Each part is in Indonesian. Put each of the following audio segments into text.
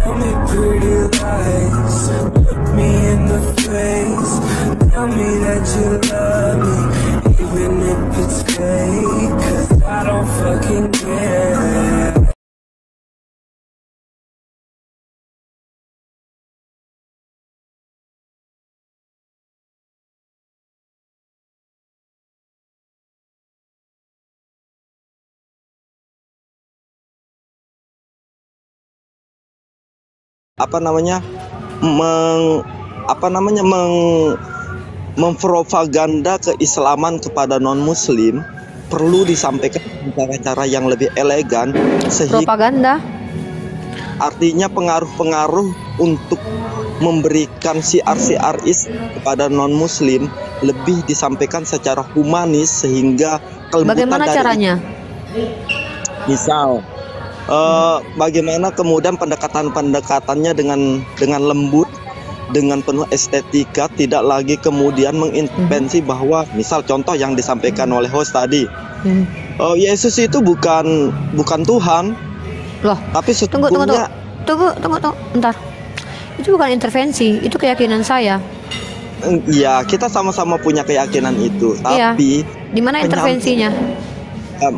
Tell me pretty lies, look me in the face. Tell me that you love me, even if it's fake. 'Cause I don't fucking care. Apa namanya mempropaganda keislaman kepada non muslim perlu disampaikan dengan cara-cara yang lebih elegan, sehingga Propaganda. artinya pengaruh-pengaruh untuk memberikan siar-siar Islam kepada non muslim lebih disampaikan secara humanis, sehingga kelembutan Bagaimana dari caranya? misal bagaimana kemudian pendekatannya dengan lembut, dengan penuh estetika, tidak lagi kemudian mengintervensi bahwa misal contoh yang disampaikan oleh host tadi, Yesus itu bukan Tuhan, Loh, tapi tunggu, sesungguhnya bentar. Itu bukan intervensi, itu keyakinan saya. ya kita sama-sama punya keyakinan itu, Iya. tapi Di mana intervensinya?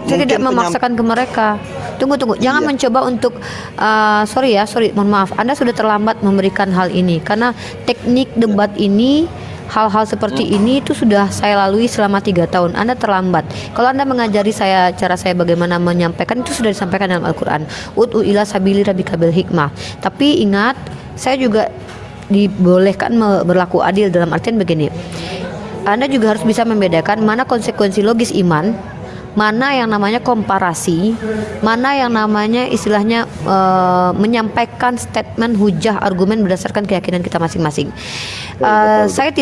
Saya tidak memaksakan ke mereka. Tunggu, jangan Iya. mencoba untuk sorry, mohon maaf. Anda sudah terlambat memberikan hal ini karena teknik debat ini, hal-hal seperti ini itu sudah saya lalui selama 3 tahun. Anda terlambat. Kalau Anda mengajari saya cara saya bagaimana menyampaikan, itu sudah disampaikan dalam Al-Quran. Ud'u ila sabili rabbika bil hikmah. Tapi ingat, saya juga dibolehkan berlaku adil dalam artian begini. Anda juga harus bisa membedakan mana konsekuensi logis iman, mana yang namanya komparasi, mana yang namanya istilahnya menyampaikan statement hujah argumen berdasarkan keyakinan kita masing-masing. Saya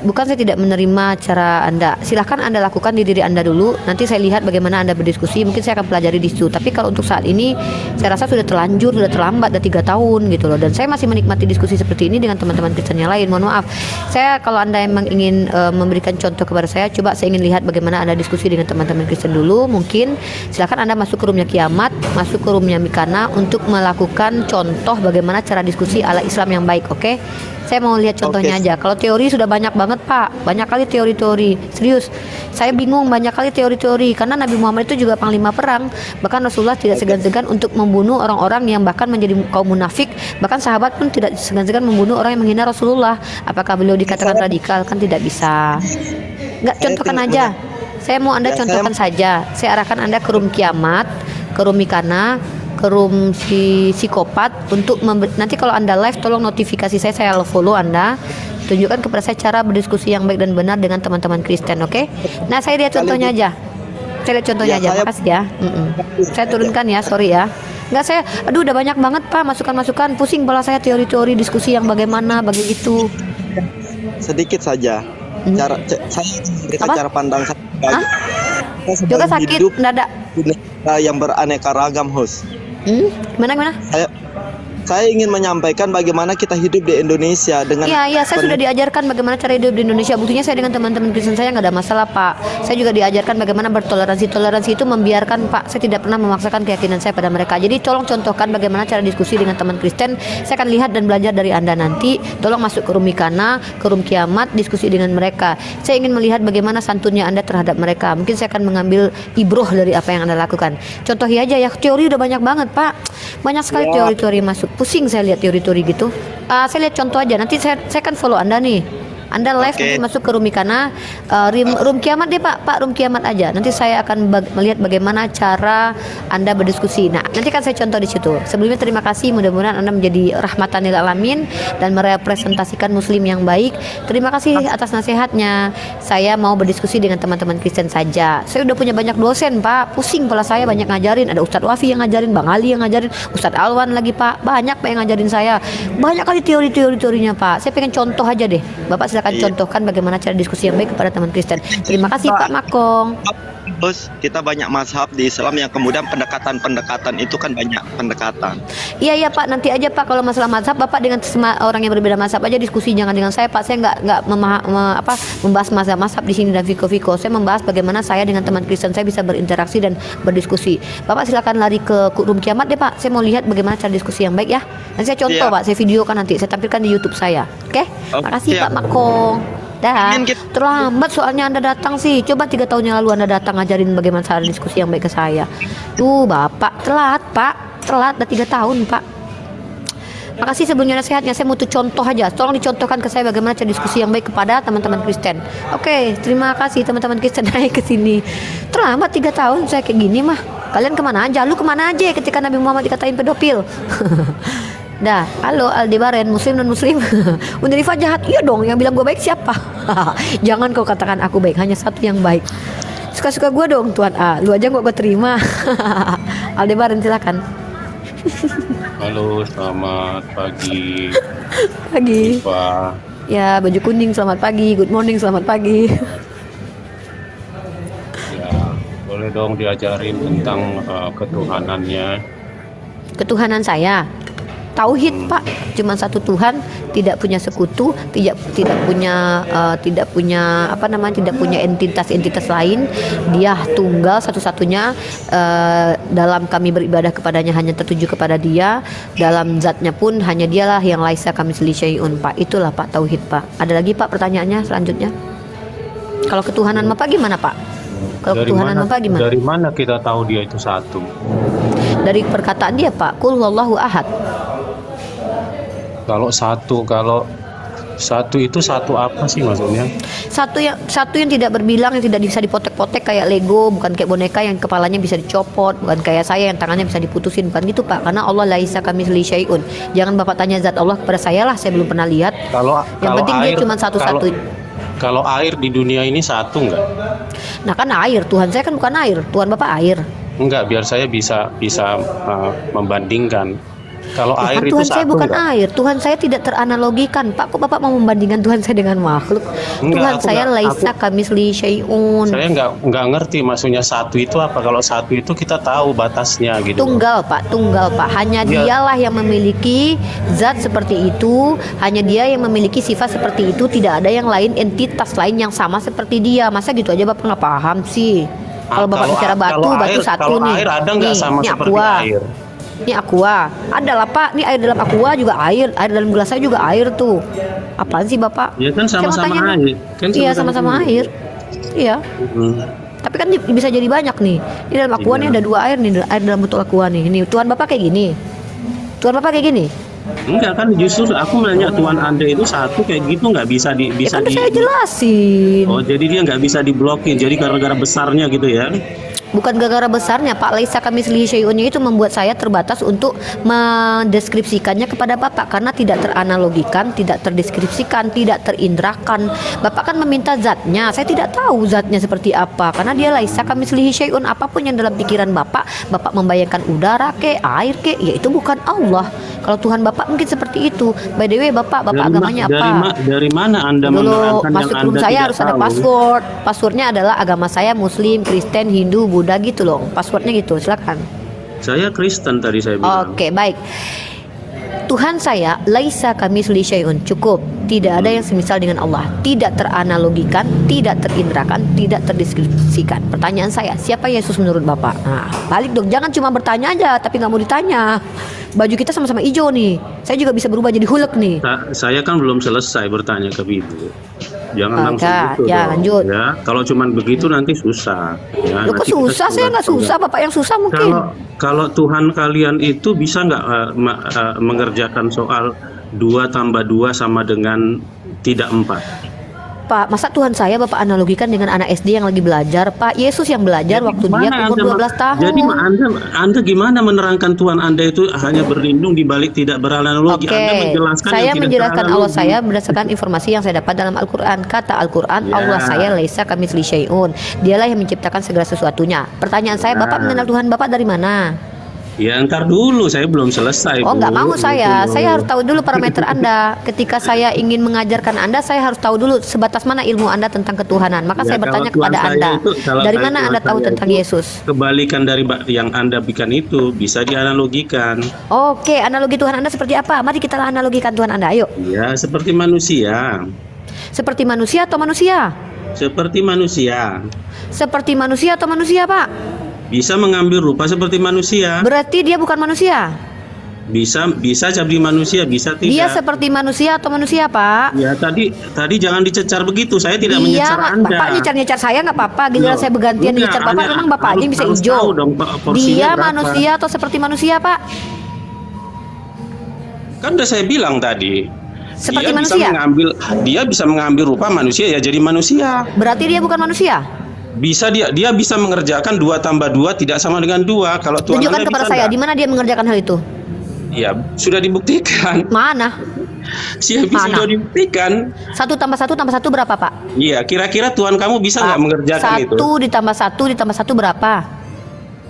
bukan saya tidak menerima cara Anda. Silahkan Anda lakukan di diri Anda dulu. Nanti saya lihat bagaimana Anda berdiskusi. Mungkin saya akan pelajari di situ. Tapi kalau untuk saat ini, saya rasa sudah terlanjur, sudah terlambat, sudah 3 tahun gitu loh. Dan saya masih menikmati diskusi seperti ini dengan teman-teman Kristen yang lain. Mohon maaf. Saya kalau Anda emang ingin memberikan contoh kepada saya, coba saya ingin lihat bagaimana Anda diskusi dengan teman-teman Kristen dulu. Mungkin silahkan Anda masuk ke roomnya Kiamat, masuk ke roomnya Mikana untuk melakukan contoh bagaimana cara diskusi ala Islam yang baik. Oke? Saya mau lihat contohnya aja. Kalau teori sudah banyak banget Pak, banyak kali teori-teori. Serius, saya bingung banyak kali teori-teori karena Nabi Muhammad itu juga panglima perang. Bahkan Rasulullah tidak segan-segan untuk membunuh orang-orang yang bahkan menjadi kaum munafik. Bahkan sahabat pun tidak segan-segan membunuh orang yang menghina Rasulullah. Apakah beliau dikatakan radikal? Kan tidak bisa. Enggak, contohkan aja. Saya mau Anda contohkan saja. Saya arahkan Anda ke room Kiamat, ke room Mikana, ke room si psikopat untuk nanti kalau Anda live tolong notifikasi saya follow Anda, tunjukkan kepada saya cara berdiskusi yang baik dan benar dengan teman-teman Kristen, oke? Nah, saya lihat contohnya aja. Saya lihat contohnya aja. Makasih ya. Saya turunkan ya, sorry ya. Enggak, aduh udah banyak banget Pak masukan-masukan, pusing kepala saya teori-teori diskusi yang bagaimana begitu. sedikit saja. Saya memberikan cara pandang saya. Juga sakit mendadak. Yang beraneka ragam, host. Gimana? Saya ingin menyampaikan bagaimana kita hidup di Indonesia dengan. Iya, saya sudah diajarkan bagaimana cara hidup di Indonesia. Buktinya saya dengan teman-teman Kristen saya nggak ada masalah Pak. Saya juga diajarkan bagaimana bertoleransi. Toleransi itu membiarkan Pak. Saya tidak pernah memaksakan keyakinan saya pada mereka. Jadi tolong contohkan bagaimana cara diskusi dengan teman Kristen. Saya akan lihat dan belajar dari Anda nanti. Tolong masuk ke room Mikana, ke room Kiamat, diskusi dengan mereka. Saya ingin melihat bagaimana santunnya Anda terhadap mereka. Mungkin saya akan mengambil ibroh dari apa yang Anda lakukan. Contohi aja ya. Teori udah banyak banget Pak. Banyak sekali teori-teori masuk. Pusing saya lihat teori-teori gitu. Saya lihat contoh aja. Nanti saya kan follow Anda nih. Anda live nanti masuk ke room Mikana, room Kiamat deh Pak room Kiamat aja. Nanti saya akan melihat bagaimana cara Anda berdiskusi. Nah, nanti kan saya contoh di situ. Sebelumnya terima kasih, mudah-mudahan Anda menjadi rahmatan lil alamin dan merepresentasikan muslim yang baik. Terima kasih atas nasihatnya. Saya mau berdiskusi dengan teman-teman Kristen saja. Saya udah punya banyak dosen Pak, pusing kepala saya, banyak ngajarin. Ada Ustadz Wafi yang ngajarin, Bang Ali yang ngajarin, Ustadz Alwan lagi Pak, banyak Pak yang ngajarin saya. Banyak kali teori-teorinya Pak. Saya pengen contoh aja deh. Bapak silakan silakan Iya. contohkan bagaimana cara diskusi yang baik kepada teman Kristen. Terima kasih Pak Makong. Terus kita banyak mazhab di Islam yang kemudian pendekatan-pendekatan itu kan banyak pendekatan. Iya Pak, nanti aja Pak kalau masalah mazhab Bapak dengan orang yang berbeda mazhab aja diskusi, jangan dengan saya Pak. Saya nggak membahas mazhab-mazhab di sini dan Viko. Saya membahas bagaimana saya dengan teman Kristen saya bisa berinteraksi dan berdiskusi. Bapak silakan lari ke room kiamat deh Pak. Saya mau lihat bagaimana cara diskusi yang baik ya. Nanti saya contoh Siap. Pak, saya videokan nanti, saya tampilkan di YouTube saya. Oke? Makasih siap. Pak Makong. Dah, Ingin kita- terlambat soalnya Anda datang sih. Coba 3 tahun yang lalu Anda datang ngajarin bagaimana cara diskusi yang baik ke saya. Tuh Bapak telat Pak, telat udah 3 tahun Pak. Makasih sebelumnya nasihatnya. Saya mau tuh contoh aja. Tolong dicontohkan ke saya bagaimana cara diskusi yang baik kepada teman-teman Kristen. Oke, terima kasih teman-teman Kristen naik ke sini. Terlambat 3 tahun saya kayak gini mah. Kalian kemana aja? Lu kemana aja ketika Nabi Muhammad dikatain pedofil? Dah, halo Aldebaran, muslim dan muslim. Unirifah jahat, iya dong. Yang bilang gue baik siapa? Jangan kau katakan aku baik, hanya satu yang baik. Suka-suka gue dong Tuan A. Lu aja gue terima. Aldebaran silakan. Halo, selamat pagi. Pagi. Pak. Ya, baju kuning selamat pagi. Good morning selamat pagi. Ya, boleh dong diajarin tentang ketuhanannya. Ketuhanan saya tauhid Pak, cuma satu Tuhan, tidak punya sekutu, tidak punya tidak punya entitas lain. Dia tunggal satu-satunya, dalam kami beribadah kepadanya hanya tertuju kepada Dia, dalam zatnya pun hanya Dialah yang laisa kamitslihi syai'un Pak. Itulah Pak tauhid Pak. Ada lagi Pak pertanyaannya selanjutnya? Kalau ketuhanan Bapak gimana Pak? Kalau ketuhanan Bapak gimana? Dari mana kita tahu Dia itu satu? Dari perkataan Dia Pak, Qul huwallahu ahad. Kalau satu itu satu apa sih maksudnya? Satu yang tidak berbilang, yang tidak bisa dipotek-potek kayak Lego, bukan kayak boneka yang kepalanya bisa dicopot, bukan kayak saya yang tangannya bisa diputusin, bukan gitu Pak. Karena Allah laisa kamitslihi syai'un. Jangan Bapak tanya zat Allah kepada saya lah, saya belum pernah lihat. Yang penting Dia cuma satu-satu. Kalau air di dunia ini satu nggak? Nah kan air, Tuhan saya kan bukan air, Tuhan Bapak air. Enggak, biar saya bisa membandingkan. Kalau air itu Tuhan saya satu bukan nggak? air, Tuhan saya tidak teranalogikan Pak. Kok Bapak mau membandingkan Tuhan saya dengan makhluk? Tuhan saya laisa kamitslihi syai'un. Saya nggak ngerti maksudnya satu itu apa. Kalau satu itu kita tahu batasnya gitu. Tunggal Pak. Hanya Dialah yang memiliki zat seperti itu, hanya Dia yang memiliki sifat seperti itu. Tidak ada yang lain, entitas lain yang sama seperti Dia. Masa gitu aja Bapak nggak paham sih? Kalau Bapak bicara batu satu nih. Air ada nggak sama seperti air? Ini aqua, ada lah Pak. Ini air dalam aqua juga air dalam gelas saya juga air tuh. Apaan sih Bapak? Ya kan sama-sama air. Iya sama-sama air. Iya. Tapi kan bisa jadi banyak nih. Ini dalam aqua nih ada 2 air nih, air dalam botol aqua nih. Ini Tuhan Bapak kayak gini. Tuhan Bapak kayak gini. Enggak kan, justru aku nanya Tuhan Anda itu satu kayak gitu nggak bisa saya jelasin. Oh jadi dia nggak bisa diblokir. Jadi gara-gara besarnya gitu ya? Bukan gara-gara besarnya Pak, laisa kamitslihi syai'unnya itu membuat saya terbatas untuk mendeskripsikannya kepada Bapak karena tidak teranalogikan, tidak terdeskripsikan, tidak terindrakan. Bapak kan meminta zatnya, saya tidak tahu zatnya seperti apa karena Dia laisa kamitslihi syai'un. Apapun yang dalam pikiran Bapak membayangkan udara ke, air ke, ya itu bukan Allah. Kalau Tuhan Bapak mungkin seperti itu. By the way Bapak agamanya apa? Dari mana Anda Dulu menerangkan masuk yang room Anda saya tidak harus ada tahu? password. Passwordnya adalah agama saya Muslim, Kristen, Hindu, Buddha gitu loh. Passwordnya gitu, silakan. Saya Kristen tadi saya bilang. Oke, baik. Tuhan saya laisa kamitslihi syai'un, cukup. Tidak ada yang semisal dengan Allah. Tidak teranalogikan, tidak terindrakan, tidak terdeskripsikan. Pertanyaan saya, siapa Yesus menurut Bapak? Nah, balik dong. Jangan cuma bertanya aja tapi nggak mau ditanya. Baju kita sama-sama hijau nih. Saya juga bisa berubah jadi Hulk nih. Saya kan belum selesai bertanya ke Ibu. Jangan langsung gitu ya, dong. lanjut. Ya, kalau cuman begitu nanti susah. Ya, Loh, kok nanti kita susah? Saya nggak susah, Bapak yang susah mungkin. Kalau Tuhan kalian itu bisa nggak mengerjakan soal 2 tambah 2 sama dengan tidak 4? Pak, masa Tuhan saya Bapak analogikan dengan anak SD yang lagi belajar? Pak, Yesus yang belajar Jadi waktu dia umur 12 tahun. Jadi Anda gimana menerangkan Tuhan Anda itu hanya berlindung di balik tidak beranalogi? Oke, Anda menjelaskan saya yang tidak menjelaskan Allah beranalogi. saya berdasarkan informasi yang saya dapat dalam Al-Quran. Kata Al-Quran, Ya. Allah saya laisa kamitslihi syai'un. Dialah yang menciptakan segala sesuatunya. Pertanyaan saya, Bapak mengenal Tuhan Bapak dari mana? Ya ntar dulu, saya belum selesai. Oh, nggak Bu. mau saya. Gitu. Saya harus tahu dulu parameter Anda. Ketika saya ingin mengajarkan Anda, saya harus tahu dulu sebatas mana ilmu Anda tentang ketuhanan. Maka Ya, saya bertanya kalau Tuhan kepada saya Anda, kalau dari Tuhan mana Anda tahu saya tentang itu Yesus? Kebalikan dari yang Anda bikin itu bisa dianalogikan. Oke, analogi Tuhan Anda seperti apa? Mari kita analogikan Tuhan Anda. Ayo. Ya, seperti manusia. Seperti manusia atau manusia? Seperti manusia. Seperti manusia atau manusia, Pak? Bisa mengambil rupa seperti manusia. Berarti dia bukan manusia. Bisa jadi manusia, bisa tidak. Dia seperti manusia atau manusia, Pak? Ya, tadi jangan dicecar begitu. Saya tidak menyecar Anda. Bapak nyecar-nyecar saya nggak apa-apa. Giliran Loh, saya bergantian enggak, nyecar Bapak, hanya memang Bapak aja yang bisa harus hijau. tahu dong, porsinya Dia berapa. manusia atau seperti manusia, Pak? Kan udah saya bilang tadi. Seperti dia manusia. Dia bisa mengambil rupa manusia, ya jadi manusia. Berarti dia bukan manusia. Dia bisa mengerjakan 2 tambah 2 tidak sama dengan 2. Kalau Tuhan Tunjukkan Anda kepada bisa saya enggak? di mana dia mengerjakan hal itu. Ya, sudah dibuktikan. Mana? Mana? Sudah dibuktikan. 1 tambah 1 tambah 1 berapa, Pak? Iya, kira-kira Tuhan kamu bisa nggak mengerjakan itu? 1 ditambah 1 ditambah 1 berapa?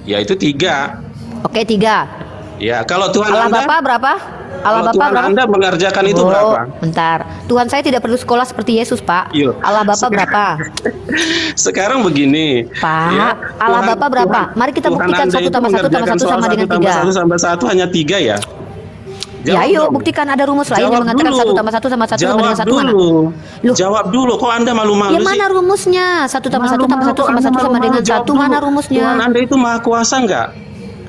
Ya, itu 3. Oke, 3. Ya, kalau Tuhan Allah Anda, Bapak berapa? Allah kalau Bapak Tuhan berapa? Anda mengerjakan itu Oh, berapa? bentar. Tuhan saya tidak perlu sekolah seperti Yesus, Pak. Iya. Allah Bapak berapa? Sekarang begini, Pak, ya, Allah Bapak berapa? Mari kita Tuhan buktikan Anda 1 itu tambah 1 tambah 1 mengerjakan sama soal dengan 1 tambah 3. 1 tambah 1 hanya 3 ya? Ya, Jawab ayo dong. buktikan ada rumus lain yang Jawab mengatakan dulu. 1 tambah 1 sama 1 sama dengan 1 mana? dulu. Loh. Jawab dulu. Kok Anda malu-malu Ya sih? mana rumusnya? 1 tambah 1 tambah 1 sama 1 sama dengan 1 mana rumusnya? Tuhan Anda itu maha kuasa nggak?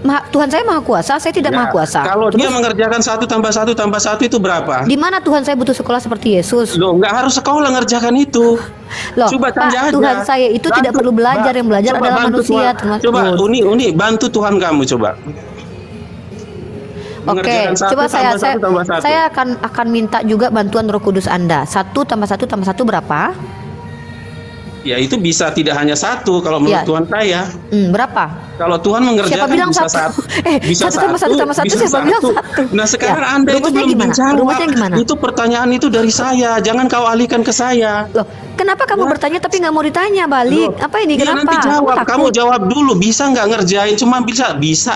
Tuhan saya maha kuasa, saya tidak Ya, maha kuasa. Kalau dia Terus, mengerjakan 1 tambah 1 tambah 1 itu berapa? di mana Tuhan saya butuh sekolah seperti Yesus? Loh, nggak harus sekolah ngerjakan itu. Loh, Coba Pak, tanya aja. Tuhan saya itu tidak perlu belajar, yang belajar Coba adalah bantu manusia. Tuhan. Coba Uni bantu Tuhan kamu coba. Oke, Mengerjakan 1 coba tambah 1 tambah 1. saya akan minta juga bantuan Roh Kudus Anda. 1 tambah 1 tambah 1 berapa? Ya itu bisa tidak hanya 1 kalau menurut Ya. Tuhan saya. Berapa? Kalau Tuhan mengerjakan Siapa bilang bisa 1? 1. Bisa 1 tambah 1 tambah 1 bisa siapa bilang 1? Nah sekarang Ya, Anda itu rumusnya belum gimana? menjawab. Rumusnya gimana? Itu pertanyaan itu dari saya. Jangan kau alihkan ke saya. Loh, kenapa kamu bertanya tapi nggak mau ditanya balik? Loh, Apa ini? dia Kenapa? nanti jawab. Kamu Kamu takut? jawab dulu. Bisa nggak ngerjain? Cuma bisa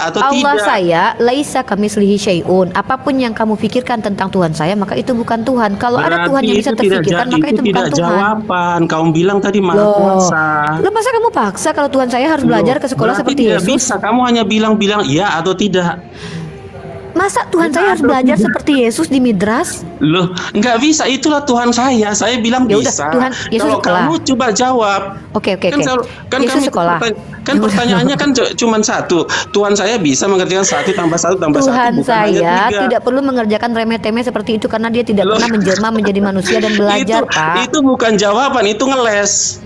atau Allah tidak? saya laisa kamislihi syai'un. Apapun yang kamu pikirkan tentang Tuhan saya, maka itu bukan Tuhan. Kalau ada Tuhan yang bisa terfikirkan, maka itu bukan tidak Tuhan. jawaban. Kamu bilang tadi maha Loh, kuasa. loh, masa kamu paksa kalau Tuhan saya harus belajar ke sekolah Berarti seperti tidak Yesus? bisa. Kamu hanya bilang ya atau tidak. Masa Tuhan saya harus belajar seperti Yesus di Midras? Loh, nggak bisa. Itulah Tuhan saya. Saya bilang Ya udah, bisa. Tuhan Yesus Kalau sekolah. kamu coba jawab. Oke. Kan Yesus kamu sekolah. kan pertanyaannya kan cuma 1. Tuhan saya bisa mengerjakan 1 tambah 1 tambah 1. Tuhan bukan hanya saya 3. tidak perlu mengerjakan remeh-temeh seperti itu karena dia tidak Loh. pernah menjelma menjadi manusia dan belajar, Pak. Itu bukan jawaban, itu ngeles.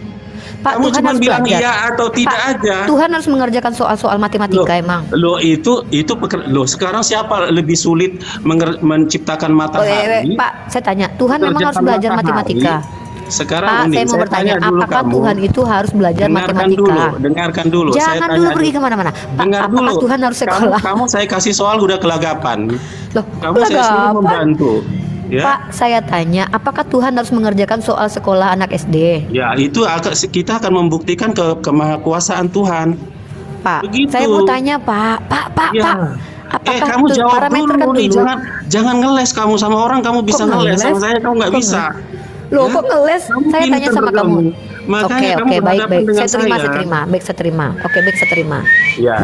Pak, Kamu Tuhan cuma harus bilang belajar. iya atau tidak Pak, aja. Tuhan harus mengerjakan soal-soal matematika emang. Loh sekarang siapa lebih sulit menciptakan matahari? Pak, saya tanya, Tuhan memang harus mengerjakan belajar matahari? matematika. Sekarang Pak, Uni, saya mau bertanya, tanya dulu apakah kamu. Tuhan itu harus belajar matematika? Dengarkan dulu. Saya Jangan tanya dulu pergi kemana-mana. Pak, Dengar apakah dulu. Tuhan harus sekolah? Kamu saya kasih soal udah kelagapan. Loh, Kamu saya suruh kelagapan? membantu. Ya. Pak, saya tanya, apakah Tuhan harus mengerjakan soal sekolah anak SD? Ya, itu kita akan membuktikan kemahakuasaan Tuhan. Pak, Begitu. saya mau tanya, Pak. Ya. Pak. Apakah Kamu itu jawab parameter kan dulu nih, dulu? jangan ngeles kamu sama orang, kamu bisa Kok ngeles sama ngeles? saya kamu nggak Kok bisa. Loh, Ya? kok ngeles? Kamu Saya tanya pintar sama kamu. Makanya kamu Oke, baik. berhadapan dengan Saya terima. Baik, saya terima. Oke, baik, saya terima. Ya.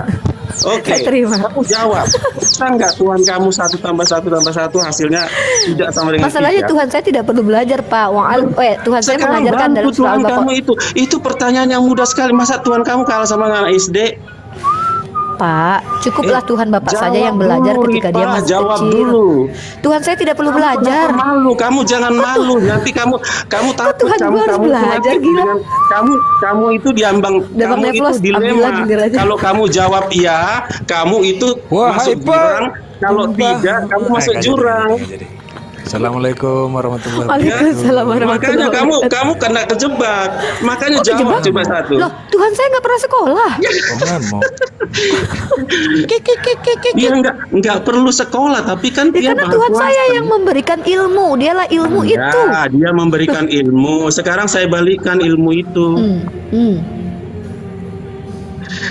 Oke. Saya terima. Kamu jawab. Bisa nggak Tuhan kamu 1 tambah 1 tambah 1 hasilnya tidak sama dengan Masalahnya 3? Tuhan saya tidak perlu belajar, Pak. Tuhan saya Sekarang mengajarkan bantu dalam soal Tuhan Bapak. kamu itu pertanyaan yang mudah sekali. Masa Tuhan kamu kalah sama anak SD? Pak, cukuplah Tuhan Bapak Jawab saja yang belajar dulu, ketika Ripa, dia masih jawab kecil. dulu. Tuhan saya tidak perlu Kamu belajar. kenapa malu, kamu jangan malu. Nanti kamu takut Tuhan kamu gua harus belajar, nanti gila. dengan kamu itu diambang, Dabang kamu itu Neflos, dilema. ambillah jendela aja. Kalau kamu jawab iya, kamu itu masuk jurang. Kalau tidak, kamu masuk jurang. Assalamualaikum warahmatullahi Waalaikumsalam warahmatullahi Makanya wabarakatuh. kamu kena kejebak. Makanya Kok jawab kejebak? coba 1. Loh, Tuhan saya nggak pernah sekolah. wabarakatuh. Dia nggak perlu sekolah, tapi kan dia Karena maha Tuhan kuasa. saya yang memberikan ilmu. Dialah ilmu itu. Ya, dia memberikan ilmu. Sekarang saya balikan ilmu itu.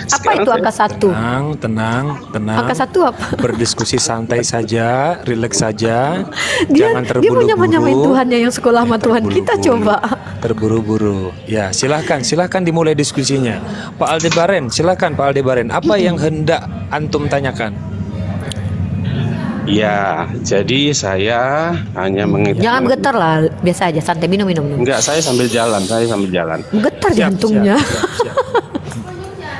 Apa itu angka 1? Tenang. Angka 1 apa? Berdiskusi santai saja, rileks saja. Dia Jangan dia mau nyamain terburu-buru. Tuhannya yang sekolah sama Tuhan kita coba. Terburu-buru. Ya, silahkan dimulai diskusinya. Pak Aldebaran, silahkan Pak Aldebaran. Apa yang hendak antum tanyakan? Ya, jadi saya hanya Jangan getar lah, biasa aja, santai, minum. Enggak, saya sambil jalan. Getar Siap, jantungnya. siap.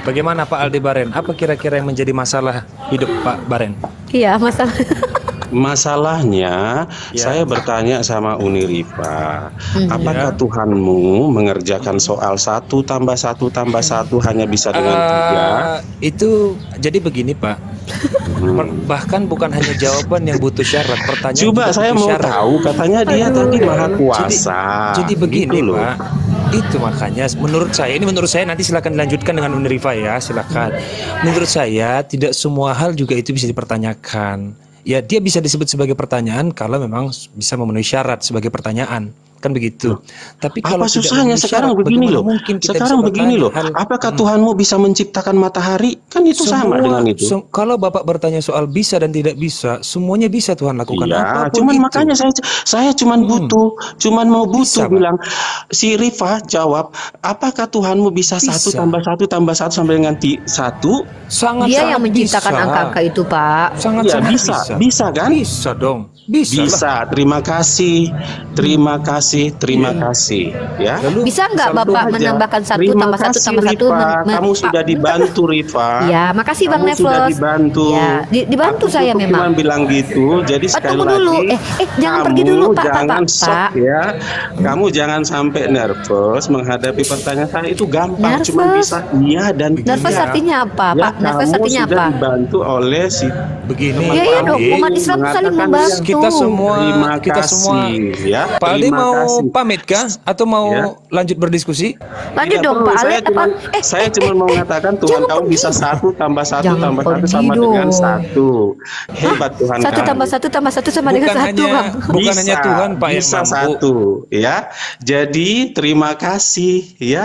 Bagaimana Pak Aldebaran? Apa kira-kira yang menjadi masalah hidup Pak Baren? Iya, masalah. Masalahnya, saya bertanya sama Unirifa, apakah Tuhanmu mengerjakan soal 1 tambah 1 tambah 1 hanya bisa dengan 3? Itu jadi begini Pak. Bahkan bukan hanya jawaban yang butuh syarat, pertanyaan Coba juga saya butuh mau syarat. tahu, katanya dia tadi maha kuasa. Jadi begini Gitu loh. Pak. Itu makanya menurut saya nanti silakan dilanjutkan dengan Unirifa ya, silakan. Menurut saya tidak semua hal juga itu bisa dipertanyakan. Ya dia bisa disebut sebagai pertanyaan kalau memang bisa memenuhi syarat sebagai pertanyaan. Kan begitu. Tapi kalau Apa susahnya sekarang begini loh? Sekarang begini loh. Apakah Tuhanmu bisa menciptakan matahari? Kan itu sama dengan itu. Kalau Bapak bertanya soal bisa dan tidak bisa, semuanya bisa Tuhan lakukan. Iya, apapun cuman itu. makanya saya cuman mau butuh Bisa, Pak. bilang si Rifa jawab, apakah Tuhanmu bisa 1 Bisa. tambah 1 tambah 1 sampai dengan 1? Sangat Dia yang menciptakan bisa. angka-angka itu, Pak. Sangat Ya, bisa kan? Bisa dong. Bisa. Bisa. Terima kasih ya. Lalu, Bisa nggak Satu Bapak aja. menambahkan 1 Terima tambah 1 kasih, tambah 1? Rifa. Kamu sudah dibantu, Rifa. Ya, makasih Bang Kamu sudah Nevlos. dibantu. Ya, dibantu Aku saya cukup memang. cuman bilang gitu. Jadi sekali tunggu lagi, dulu. Jangan pergi kamu dulu, Pak, jangan Pak. shock ya. Kamu jangan sampai nervous menghadapi pertanyaan saya, itu gampang. Nervous? Cuma bisa iya dan Nervous tidak. artinya apa, Ya, Pak? Nervous kamu artinya sudah apa? dibantu oleh si begini. Iya, iya dong. Aldi, Umat Islam saling mengatakan membantu. kita semua Terima kasih, ya. Pak Aldi Terima mau kasih. pamit kah atau mau Ya. lanjut berdiskusi? Lanjut Tidak dong, perlu. Pak Ale. Saya cuma mau mengatakan Tuhan jangan kamu pergi. bisa 1 tambah 1 Jangan tambah 1 pergi sama dengan dong. 1. Hebat Tuhan 1 kamu. tambah 1 tambah 1 sama dengan 1, Bang. Bukan hanya Tuhan Pak yang bisa mampu. 1 ya. Jadi terima kasih ya.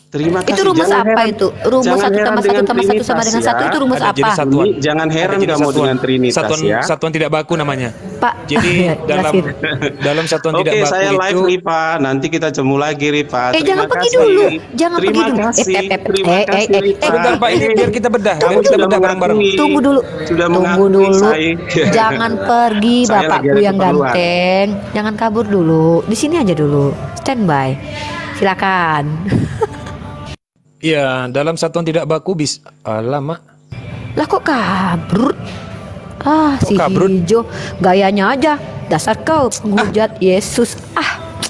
Terima kasih. Itu rumus Jangan apa heran. itu? Rumus Jangan 1 heran tambah 1 dengan tambah 1 sama dengan Trinitas 1 itu ya. rumus Ada apa? jenis satuan. Ini jangan heran Ada jenis kamu dengan Trinitas satuan, ya. Satuan tidak baku namanya. Pak, Jadi jelasin. dalam satuan tidak Oke, baku saya live itu Ripa. Nanti kita ketemu lagi Ripa. jangan Terima pergi kasih. dulu. Jangan Terima pergi dulu. kasih. Terima Eh, kasih eh, Ripa. sebentar Pak, ini biar kita bedah, Kamu biar kita sudah bedah bareng-bareng. mengakui. Tunggu dulu. Sudah Tunggu mengakui dulu. saya. Jangan pergi, Saya lagi bapakku ada yang keperluan. ganteng. Jangan kabur dulu. Di sini aja dulu. Standby. Silakan. Iya, dalam satuan tidak baku bisa lama. Lah kok kabur? Kok Si kabur? hijau gayanya aja. Dasar kau penghujat Yesus.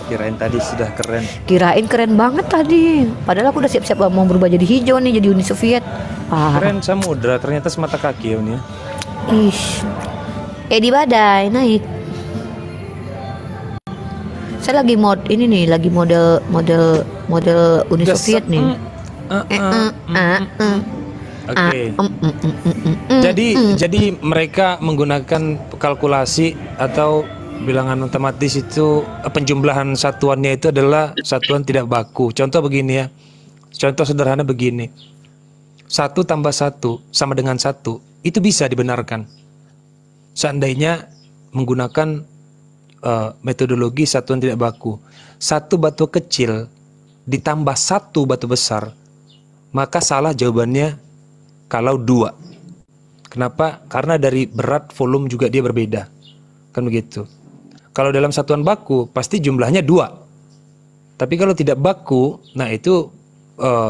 Kirain tadi sudah keren. Kirain keren banget tadi. Padahal aku udah siap-siap mau berubah jadi hijau nih, jadi Uni Soviet. Keren samudra, ternyata semata kaki ya Uni. Ih. Di badai naik. Saya lagi lagi model Uni Soviet nih. Oke. Jadi mereka menggunakan kalkulasi atau bilangan matematis itu, penjumlahan satuannya itu adalah satuan tidak baku. Contoh begini ya. Contoh sederhana begini. 1 tambah 1 sama dengan 1 itu bisa dibenarkan. Seandainya menggunakan metodologi satuan tidak baku. 1 batu kecil ditambah 1 batu besar, maka salah jawabannya kalau 2. Kenapa? Karena dari berat volume juga dia berbeda. Kan begitu. Kalau dalam satuan baku pasti jumlahnya 2. Tapi kalau tidak baku, nah itu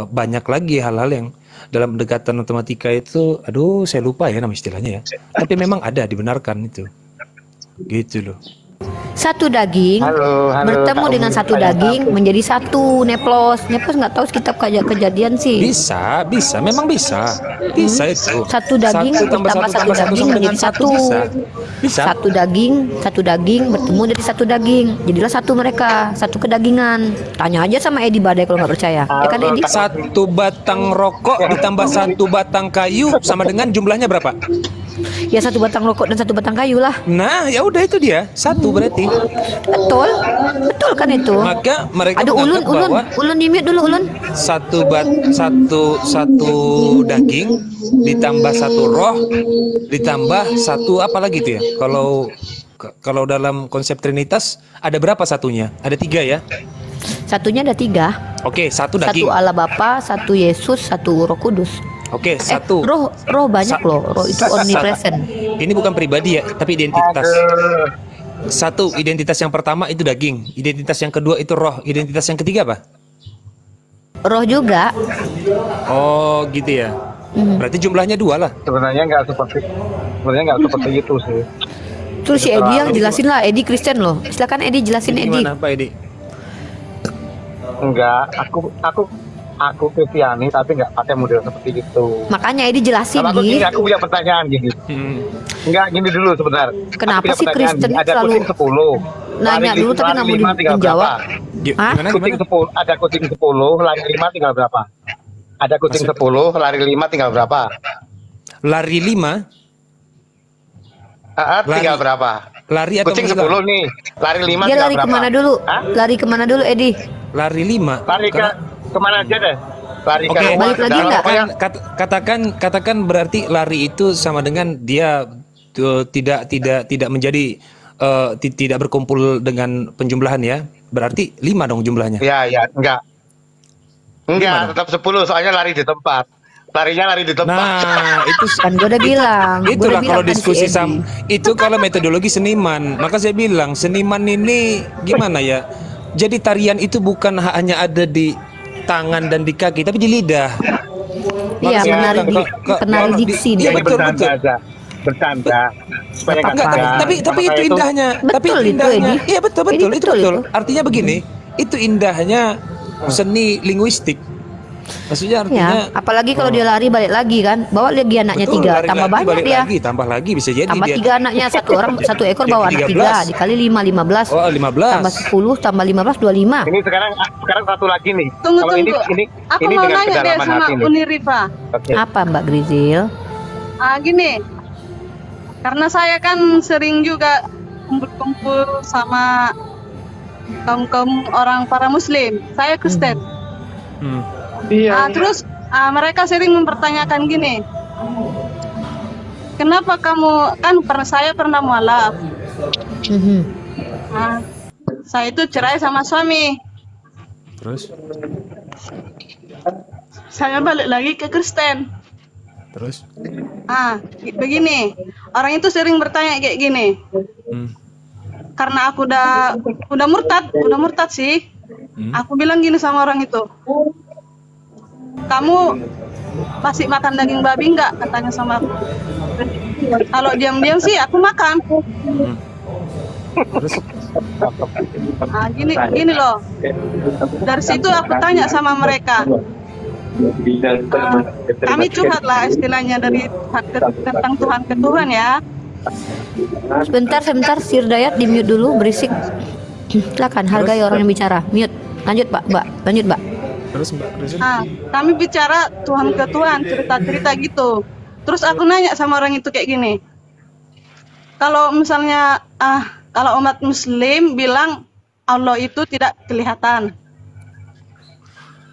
banyak lagi hal-hal yang dalam pendekatan matematika itu, aduh saya lupa ya nama istilahnya ya. Tapi memang ada, dibenarkan itu. Gitu loh. Satu daging bertemu dengan satu daging menjadi satu. Neplos nggak tahu kitab kejadian sih. Bisa, memang bisa itu. Satu daging tambah ditambah satu tambah daging sama dengan menjadi satu. Bisa. Satu daging bertemu jadi satu daging. Jadilah satu mereka, satu kedagingan. Tanya aja sama Edi Badai kalau nggak percaya. Ya kan Edi? 1 batang rokok ditambah 1 batang kayu sama dengan jumlahnya berapa? Ya satu batang rokok dan satu batang kayu lah. Nah, ya udah itu dia. Satu berarti. Betul. Betul kan itu? Maka mereka Ada ulun, menganggap bahwa ulun di mute dulu ulun. satu daging ditambah satu roh ditambah satu apa lagi itu ya? Kalau dalam konsep Trinitas ada berapa satunya? Ada 3 ya? Satunya ada 3. Oke, satu daging. Satu Allah Bapa, satu Yesus, satu Roh Kudus. Oke, satu. Roh banyak loh. Roh itu omnipresent. Ini bukan pribadi ya, tapi identitas. Satu, identitas yang pertama itu daging. Identitas yang kedua itu roh. Identitas yang ketiga apa? Roh juga. Oh, gitu ya. Berarti jumlahnya 2 lah. Sebenarnya nggak seperti itu sih. Terus si Edi yang jelasin lah. Edi Kristen loh. Silakan Edi jelasin Edi. Gimana Pak Edi? Enggak, aku Kristiani tapi nggak pakai model seperti itu. Makanya Edi jelasin Kalau Di. aku punya pertanyaan gini. Enggak, gini dulu sebentar. Kenapa Aku punya sih pertanyaan Kristen gini. Ada selalu kucing 10. nanya dulu tapi nggak mau dijawab? Hah? Kucing 10, ada kucing 10, lari 5 tinggal berapa? Ada kucing 10, lari 5 tinggal berapa? Lari 5? Tinggal berapa? Lari atau kucing menghilang? 10 nih, lari 5 Dia tinggal lari berapa? kemana dulu? Hah? Lari kemana dulu Edi? Lari 5. Lari ke kemana aja deh? Lari ke Oke, rumah, balik ke lagi dalam, nggak? pokoknya katakan berarti lari itu sama dengan dia tidak menjadi tidak berkumpul dengan penjumlahan ya. Berarti 5 dong jumlahnya. ya, enggak. Gimana? Tetap 10 soalnya lari di tempat. Larinya lari di tempat. Nah, itu Kan gue udah bilang. Gua itulah udah kalau bilang kan diskusi si Edi. sama itu kalau metodologi seniman. Maka saya bilang seniman ini gimana ya? Jadi tarian itu bukan hanya ada di tangan dan di kaki, tapi di lidah. Iya, Maka saya penari bilang, penari diksi Iya dia. betul bercanda betul. aja. Bercanda. Supaya nggak Enggak, tegang. tapi itu Makanya indahnya. Tapi Betul itu itu, indahnya. Edi. Iya betul Edi, betul itu betul betul. itu. Artinya begini, itu indahnya seni linguistik. Maksudnya artinya Ya, apalagi kalau dia lari balik lagi kan, bawa lagi anaknya betul, 3, lari tambah lagi, banyak balik dia. lagi, tambah lagi bisa jadi Tambah dia. 3 anaknya, satu orang satu ekor Jadi bawa anak 13. 3 dikali 5 15. Oh, 15. Tambah 10 tambah 15 25. Ini sekarang satu lagi nih. Tunggu, Kalau tunggu. Aku ini mau dengan nanya deh kedalaman sama hati nih. Uni Rifa. Oke. Apa Mbak Grizil? Gini, karena saya kan sering juga kumpul-kumpul sama kaum orang para Muslim. Saya Kristen. Terus mereka sering mempertanyakan gini, kenapa kamu saya pernah mualaf. Mhm. Saya itu cerai sama suami. Terus Saya balik lagi ke Kristen. terus Begini, orang itu sering bertanya kayak gini. Karena aku udah murtad sih. Aku bilang gini sama orang itu. Kamu masih makan daging babi enggak? Katanya sama aku. Kalau diam-diam sih aku makan. Gini loh. Dari situ aku tanya sama mereka. Kami curhat lah istilahnya tentang Tuhan ke Tuhan ya. Sebentar Sirdayat di mute dulu berisik. Silakan hargai orang yang bicara. Mute. Lanjut Mbak. Lanjut Mbak. terus Mbak Rizal. Kami bicara Tuhan ke Tuhan, cerita-cerita gitu. Terus aku nanya sama orang itu kayak gini. Kalau misalnya kalau umat Muslim bilang Allah itu tidak kelihatan,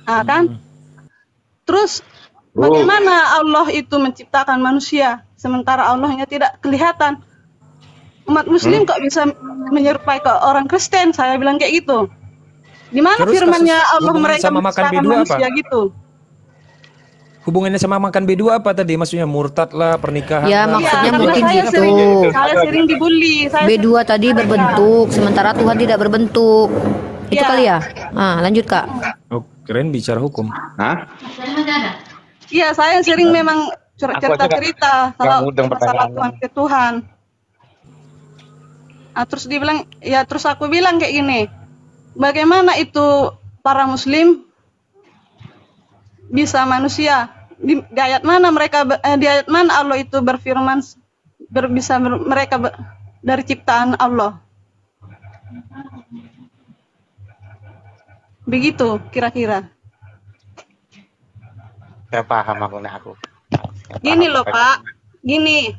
kan? Terus bagaimana Allah itu menciptakan manusia sementara Allahnya tidak kelihatan? Umat Muslim kok bisa menyerupai ke orang Kristen? Saya bilang kayak gitu. Di mana Terus firmannya kasus Allah hubungan mereka sama makan menciptakan B2 manusia apa? gitu? Hubungannya sama makan B2 apa tadi? Maksudnya murtad lah, pernikahan Ya, lah. maksudnya karena mungkin saya gitu. Saya sering dibully. B2 tadi berbentuk, sementara Tuhan tidak berbentuk. Itu Ya. kali ya? Lanjut Kak. Oh, keren bicara hukum. Iya, saya sering memang cerita-cerita kalau mudeng masalah pertanyaan. Tuhan ke Tuhan. Terus dibilang, terus aku bilang kayak gini, bagaimana itu para Muslim bisa manusia? Di ayat mana di ayat mana Allah itu berfirman dari ciptaan Allah? Begitu kira-kira. Saya paham aku. Gini loh Pak, gini.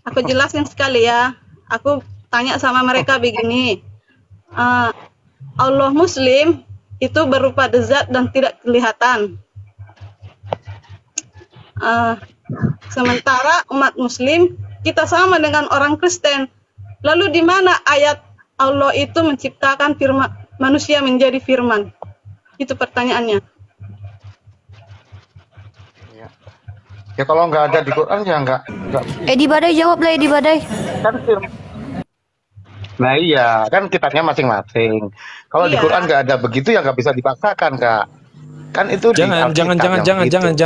Aku jelasin sekali ya. Aku tanya sama mereka begini. Allah Muslim itu berupa zat dan tidak kelihatan. Sementara umat Muslim kita sama dengan orang Kristen. Lalu di mana ayat Allah itu menciptakan manusia menjadi firman? Itu pertanyaannya. Ya kalau nggak ada di Quran ya nggak. Edi Badai jawablah, Edi Badai. Kan nah iya, kan kitabnya masing-masing. Kalau di Quran nggak ada begitu ya nggak bisa dipaksakan, Kak. Kan itu jangan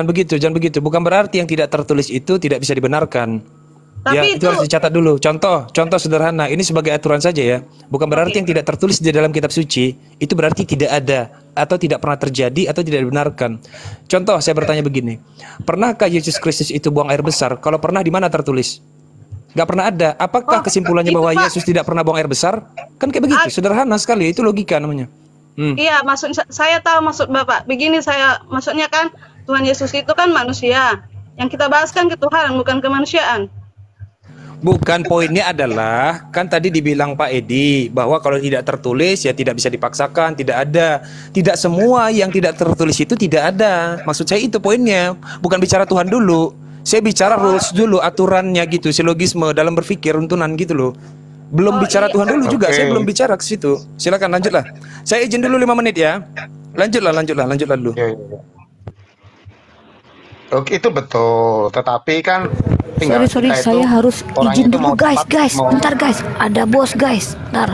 begitu. Bukan berarti yang tidak tertulis itu tidak bisa dibenarkan. Tapi ya, itu harus dicatat dulu. Contoh sederhana. Ini sebagai aturan saja ya. Bukan berarti yang tidak tertulis di dalam kitab suci itu berarti tidak ada atau tidak pernah terjadi atau tidak dibenarkan. Contoh, saya bertanya begini. Pernahkah Yesus Kristus itu buang air besar? Kalau pernah, di mana tertulis? Gak pernah ada. Apakah kesimpulannya bahwa Yesus tidak pernah buang air besar? Kan kayak begitu. Sederhana sekali. Itu logika namanya. Iya, maksud saya tahu maksud Bapak. Begini maksudnya kan Tuhan Yesus itu kan manusia. Yang kita bahas kan ketuhanan bukan kemanusiaan. Bukan, poinnya adalah kan tadi dibilang Pak Edi bahwa kalau tidak tertulis ya tidak bisa dipaksakan, tidak ada. Tidak semua yang tidak tertulis itu tidak ada. Maksud saya itu poinnya. Bukan bicara Tuhan dulu. Saya bicara rules dulu, aturannya gitu, silogisme dalam berpikir, runtunan gitu loh. Belum bicara Tuhan dulu juga, saya belum bicara ke situ. Silakan lanjutlah. Saya izin dulu 5 menit ya. Lanjutlah dulu. Oke, itu betul. Tetapi kan Sorry, saya harus izin dulu guys. Bentar guys, ada bos guys. Bentar.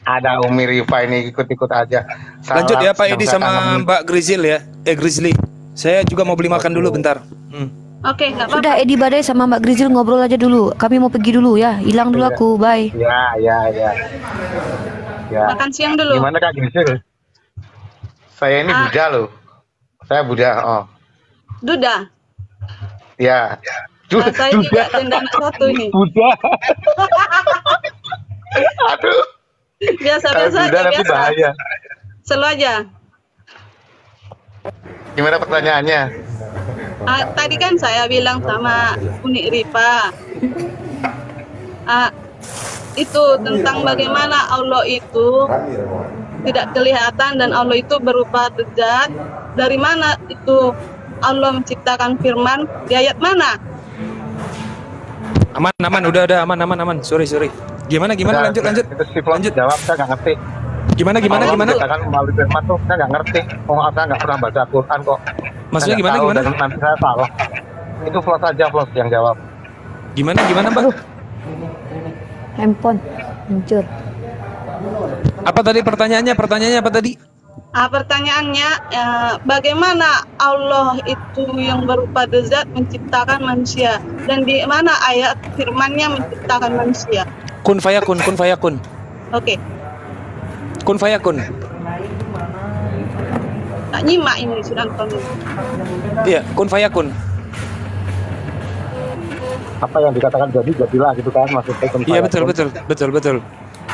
Ada Umi Rifa ini ikut-ikut aja. Lanjut ya Pak Edi sama Mbak Grizzly. Saya juga mau beli makan dulu bentar. Oke, nggak apa-apa. Sudah, Edi Badai sama Mbak Grizzly ngobrol aja dulu. Kami mau pergi dulu ya. Hilang dulu aku, bye. Ya. Makan siang dulu. Gimana Kak Grizzly? Saya ini Buddha loh. Saya Buddha. Duda. Ya. Saya juga tendang satu ini. Buddha. Aduh. Biasa tapi bahaya. Selalu aja. Gimana pertanyaannya? Tadi kan saya bilang sama Uni Rifa. Itu tentang bagaimana Allah itu tidak kelihatan dan Allah itu berupa zat. Dari mana itu Allah menciptakan firman? Di ayat mana? Aman, udah aman. Sorry. Gimana lanjut. Lanjut jawab, saya nggak ngerti. Gimana? Kan melalui firman tuh saya nggak ngerti. Saya nggak pernah baca Quran kok. Maksudnya gimana? Dan nanti saya salah. Itu Flos yang jawab. Gimana Mbak? Handphone hancur. Apa tadi pertanyaannya? Apa tadi? Pertanyaannya, bagaimana Allah itu yang berupa zat menciptakan manusia dan di mana ayat firman-Nya menciptakan manusia? Kun fayakun. Oke. Kun fayakun. Tak nyimak ini sudah nonton. Iya, kun fayakun. Apa yang dikatakan jadilah gitu kan maksudnya. Iya, betul.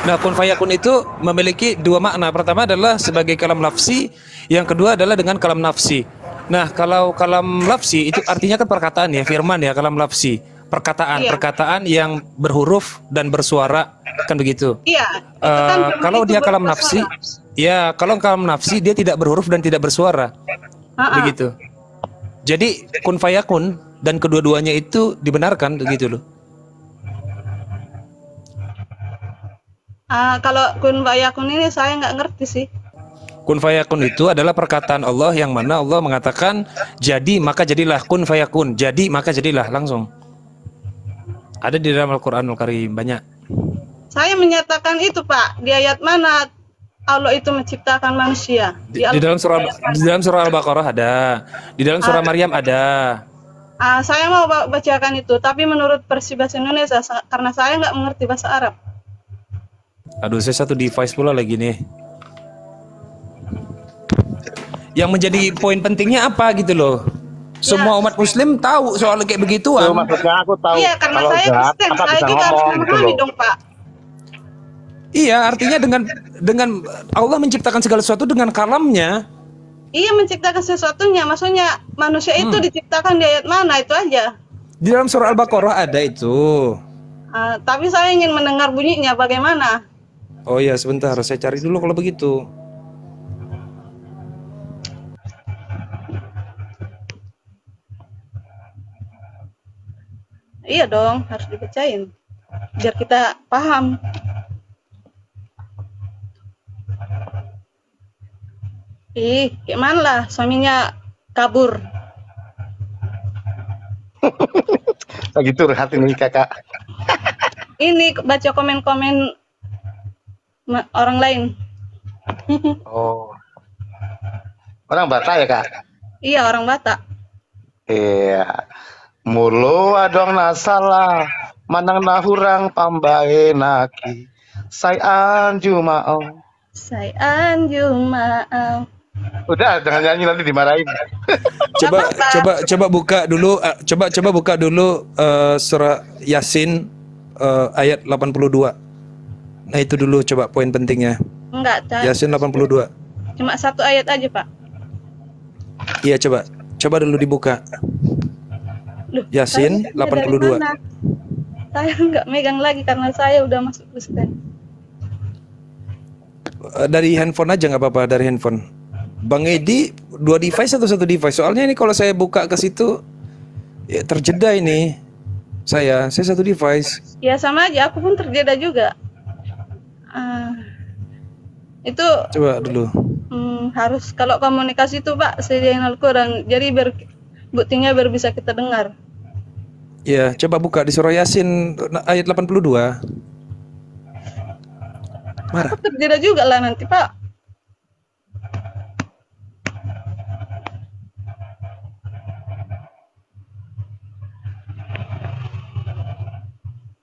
Nah, kun fayakun itu memiliki dua makna. Pertama adalah sebagai kalam lafzi, yang kedua adalah dengan kalam nafsi. Nah, kalau kalam lafzi itu artinya kan perkataan ya, firman ya, kalam lafzi. Perkataan yang berhuruf dan bersuara, kan begitu. Iya. Kalau dia kalam nafsi, ya kalau kalam nafsi dia tidak berhuruf dan tidak bersuara, begitu. Jadi kun fayakun dan kedua-duanya itu dibenarkan, begitu loh. Kalau kun fayakun ini saya nggak ngerti sih. Kun fayakun itu adalah perkataan Allah yang mana Allah mengatakan jadi maka jadilah, kun fayakun, jadi maka jadilah, langsung. Ada di dalam Al-Quranul Karim banyak. Saya menyatakan itu Pak, di ayat mana Allah itu menciptakan manusia? Di dalam surah Al-Baqarah ada, di dalam surah Maryam ada. Saya mau bacakan itu, tapi menurut versi bahasa Indonesia karena saya nggak mengerti bahasa Arab. Aduh, saya satu device pula lagi nih. Yang menjadi poin pentingnya apa gitu loh? Semua umat Muslim tahu soal kayak begituan. Maksudnya aku tahu. Iya, karena saya Kristen, saya juga harus memahami dong Pak. Iya, artinya dengan Allah menciptakan segala sesuatu dengan kalamnya. Iya, menciptakan sesuatunya. Maksudnya manusia itu diciptakan di ayat mana, itu aja. Di dalam surah Al-Baqarah ada itu. Tapi saya ingin mendengar bunyinya bagaimana. Oh iya, sebentar, saya cari dulu kalau begitu. Iya dong, harus dibacain biar kita paham. Gimana lah suaminya kabur. Lagi curhat ini kakak. Ini baca komen-komen orang lain. Oh, orang Batak ya kak? Iya, orang Batak. Iya. Mulu adong nasalah, manang nahurang pambae naki. Sayan jumao. Sayan jumao. Udah, jangan nyanyi nanti dimarahin. Coba buka dulu, coba buka dulu surah Yasin ayat 82. Nah, itu dulu coba poin pentingnya. Enggak, Yasin 82. Cuma satu ayat aja, Pak. Iya, coba dulu dibuka. Loh, Yasin 82. Saya nggak megang lagi karena saya udah masuk Kristen. Dari handphone aja nggak apa-apa, dari handphone. Bang Edi 2 device atau 1 device? Soalnya ini kalau saya buka ke situ ya terjeda ini. Saya 1 device. Ya sama aja, aku pun terjeda juga. Itu Coba dulu. harus kalau komunikasi itu Pak sediain Al-Quran. Jadi buktinya biar bisa kita dengar. Ya, coba buka di surah Yasin ayat 82. Marah. Aku terjeda juga lah nanti Pak.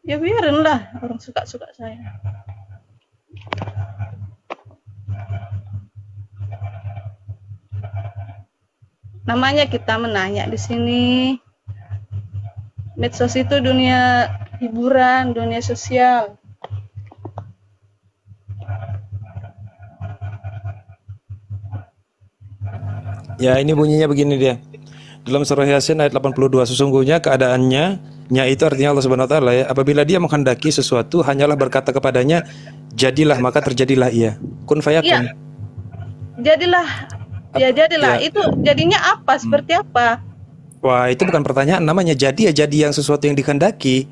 Ya biarin lah, orang suka-suka saya. Namanya kita menanya di sini. Medsos itu dunia hiburan, dunia sosial. Ya, ini bunyinya begini dia. Dalam surah Yasin ayat 82, sesungguhnya keadaannya, nya itu artinya Allah Subhanahu wa taala ya, apabila dia menghendaki sesuatu hanyalah berkata kepadanya jadilah, maka terjadilah ia. Kun fayakun. Iya. Jadilah. Ya jadilah. Ya. Itu jadinya apa? Seperti apa? Wah, itu bukan pertanyaan, namanya jadi ya, jadi yang sesuatu yang dikehendaki.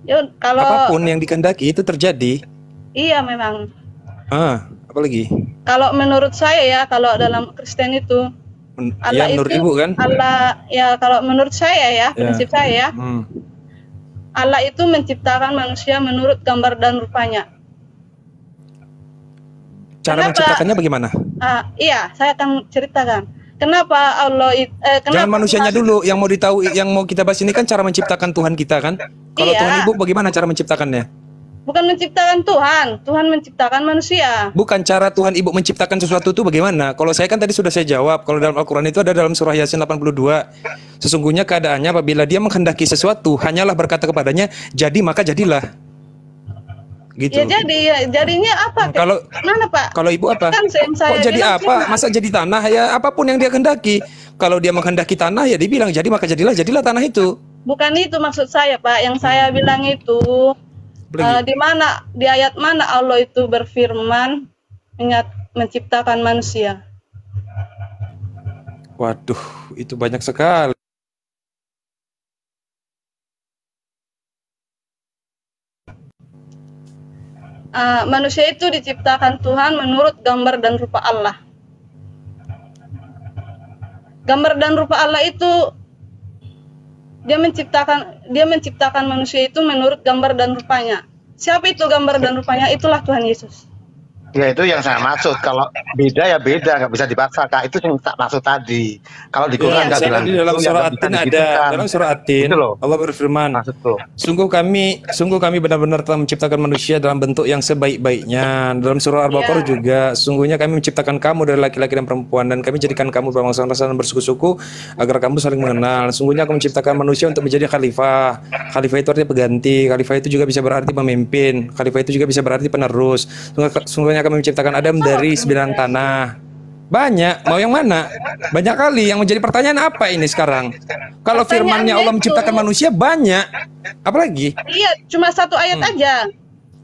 Ya, kalau Apapun yang dikehendaki itu terjadi. iya memang. Apa lagi? Kalau menurut saya ya, kalau dalam Kristen itu Allah Ya, menurut itu, Ibu kan? Allah ya kalau menurut saya ya, prinsip saya ya, Allah itu menciptakan manusia menurut gambar dan rupanya. Cara Kenapa? menciptakannya bagaimana? Iya, saya akan ceritakan. Kenapa Allah Jangan manusianya dulu yang mau ditahu, yang mau kita bahas ini kan cara menciptakan Tuhan kita kan? Kalau Iya. Tuhan Ibu bagaimana cara menciptakannya? Bukan menciptakan Tuhan, Tuhan menciptakan manusia. Bukan cara Tuhan Ibu menciptakan sesuatu itu bagaimana? Kalau saya kan tadi sudah saya jawab, kalau dalam Al-Quran itu ada dalam surah Yasin 82. Sesungguhnya keadaannya apabila dia menghendaki sesuatu, hanyalah berkata kepadanya, jadi maka jadilah. Gitu. Ya jadi, ya jadinya apa? Kalau mana Pak? Kalau Ibu apa? Kan saya Kok jadi bilang apa? cuma. Masa jadi tanah ya? Apapun yang dia kehendaki. Kalau dia menghendaki tanah ya dibilang jadi maka jadilah tanah itu. Bukan itu maksud saya Pak. Yang saya bilang itu di ayat mana Allah itu berfirman menciptakan manusia. Waduh, itu banyak sekali. Manusia itu diciptakan Tuhan menurut gambar dan rupa Allah. Gambar dan rupa Allah itu dia menciptakan manusia itu menurut gambar dan rupanya. Siapa itu gambar dan rupanya? Itulah Tuhan Yesus. Ya itu yang saya maksud. Kalau beda ya beda, nggak bisa dipaksa kak. Itu yang tak maksud tadi. Kalau di Quran nggak bilang di dalam gitu, ya surah nggak bisa At-Tin ada, digitukan. dalam surah At-Tin Gitu loh. Allah berfirman, Maksudku. sungguh kami benar-benar telah menciptakan manusia dalam bentuk yang sebaik-baiknya. Dalam surah Al-Baqarah juga, sungguhnya kami menciptakan kamu dari laki-laki dan perempuan dan kami jadikan kamu berbangsa-bangsa dan bersuku-suku agar kamu saling mengenal. Sungguhnya aku menciptakan manusia untuk menjadi khalifah. Khalifah itu artinya pengganti. Khalifah itu juga bisa berarti pemimpin. Khalifah itu juga bisa berarti penerus. Sungguhnya kami menciptakan Adam dari 9 tanah. Banyak, mau yang mana? Banyak kali. Yang menjadi pertanyaan apa ini sekarang? Kalau firmannya Allah menciptakan manusia banyak, apalagi? Iya, cuma satu ayat aja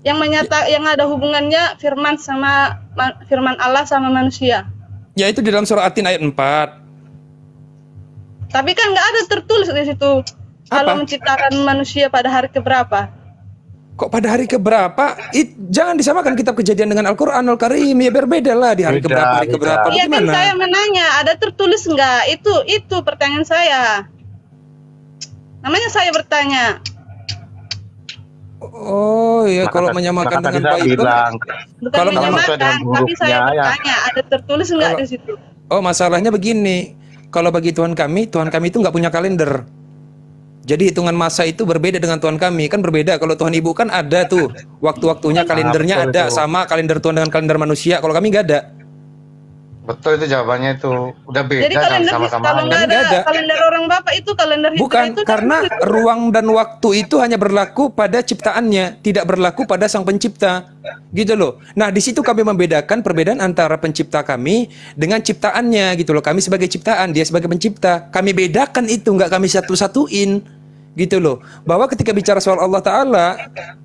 yang yang ada hubungannya firman Allah sama manusia. Ya itu di dalam surah At-Tin ayat 4. Tapi kan nggak ada tertulis di situ Allah menciptakan manusia pada hari keberapa. Kok pada hari keberapa? Jangan disamakan kitab Kejadian dengan Al-Qur'anul Karim. Ya berbeda lah di hari keberapa, hari keberapa. Iya kan saya menanya, ada tertulis nggak? Itu pertanyaan saya. Namanya saya bertanya. Oh ya, kalau menyamakan dengan baik. Bukan menyamakan, tapi saya bertanya, ada tertulis nggak di situ? Oh, masalahnya begini. Kalau bagi Tuhan kami itu nggak punya kalender. Jadi hitungan masa itu berbeda dengan Tuhan kami. Kan berbeda. Kalau Tuhan Ibu kan ada tuh waktu-waktunya, kalendernya ada sama kalender Tuhan dengan kalender manusia. Kalau kami nggak ada. Betul, itu jawabannya itu. Udah beda. Jadi kalender kalau nggak ada kalender orang Bapak itu kalender Hijrah. Bukan, itu karena ruang dan waktu itu hanya berlaku pada ciptaannya, tidak berlaku pada Sang Pencipta. Gitu loh. Nah, di situ kami membedakan perbedaan antara pencipta kami dengan ciptaannya gitu loh. Kami sebagai ciptaan, dia sebagai pencipta. Kami bedakan itu, nggak kami satu-satuin. Gitu loh. Bahwa ketika bicara soal Allah Ta'ala,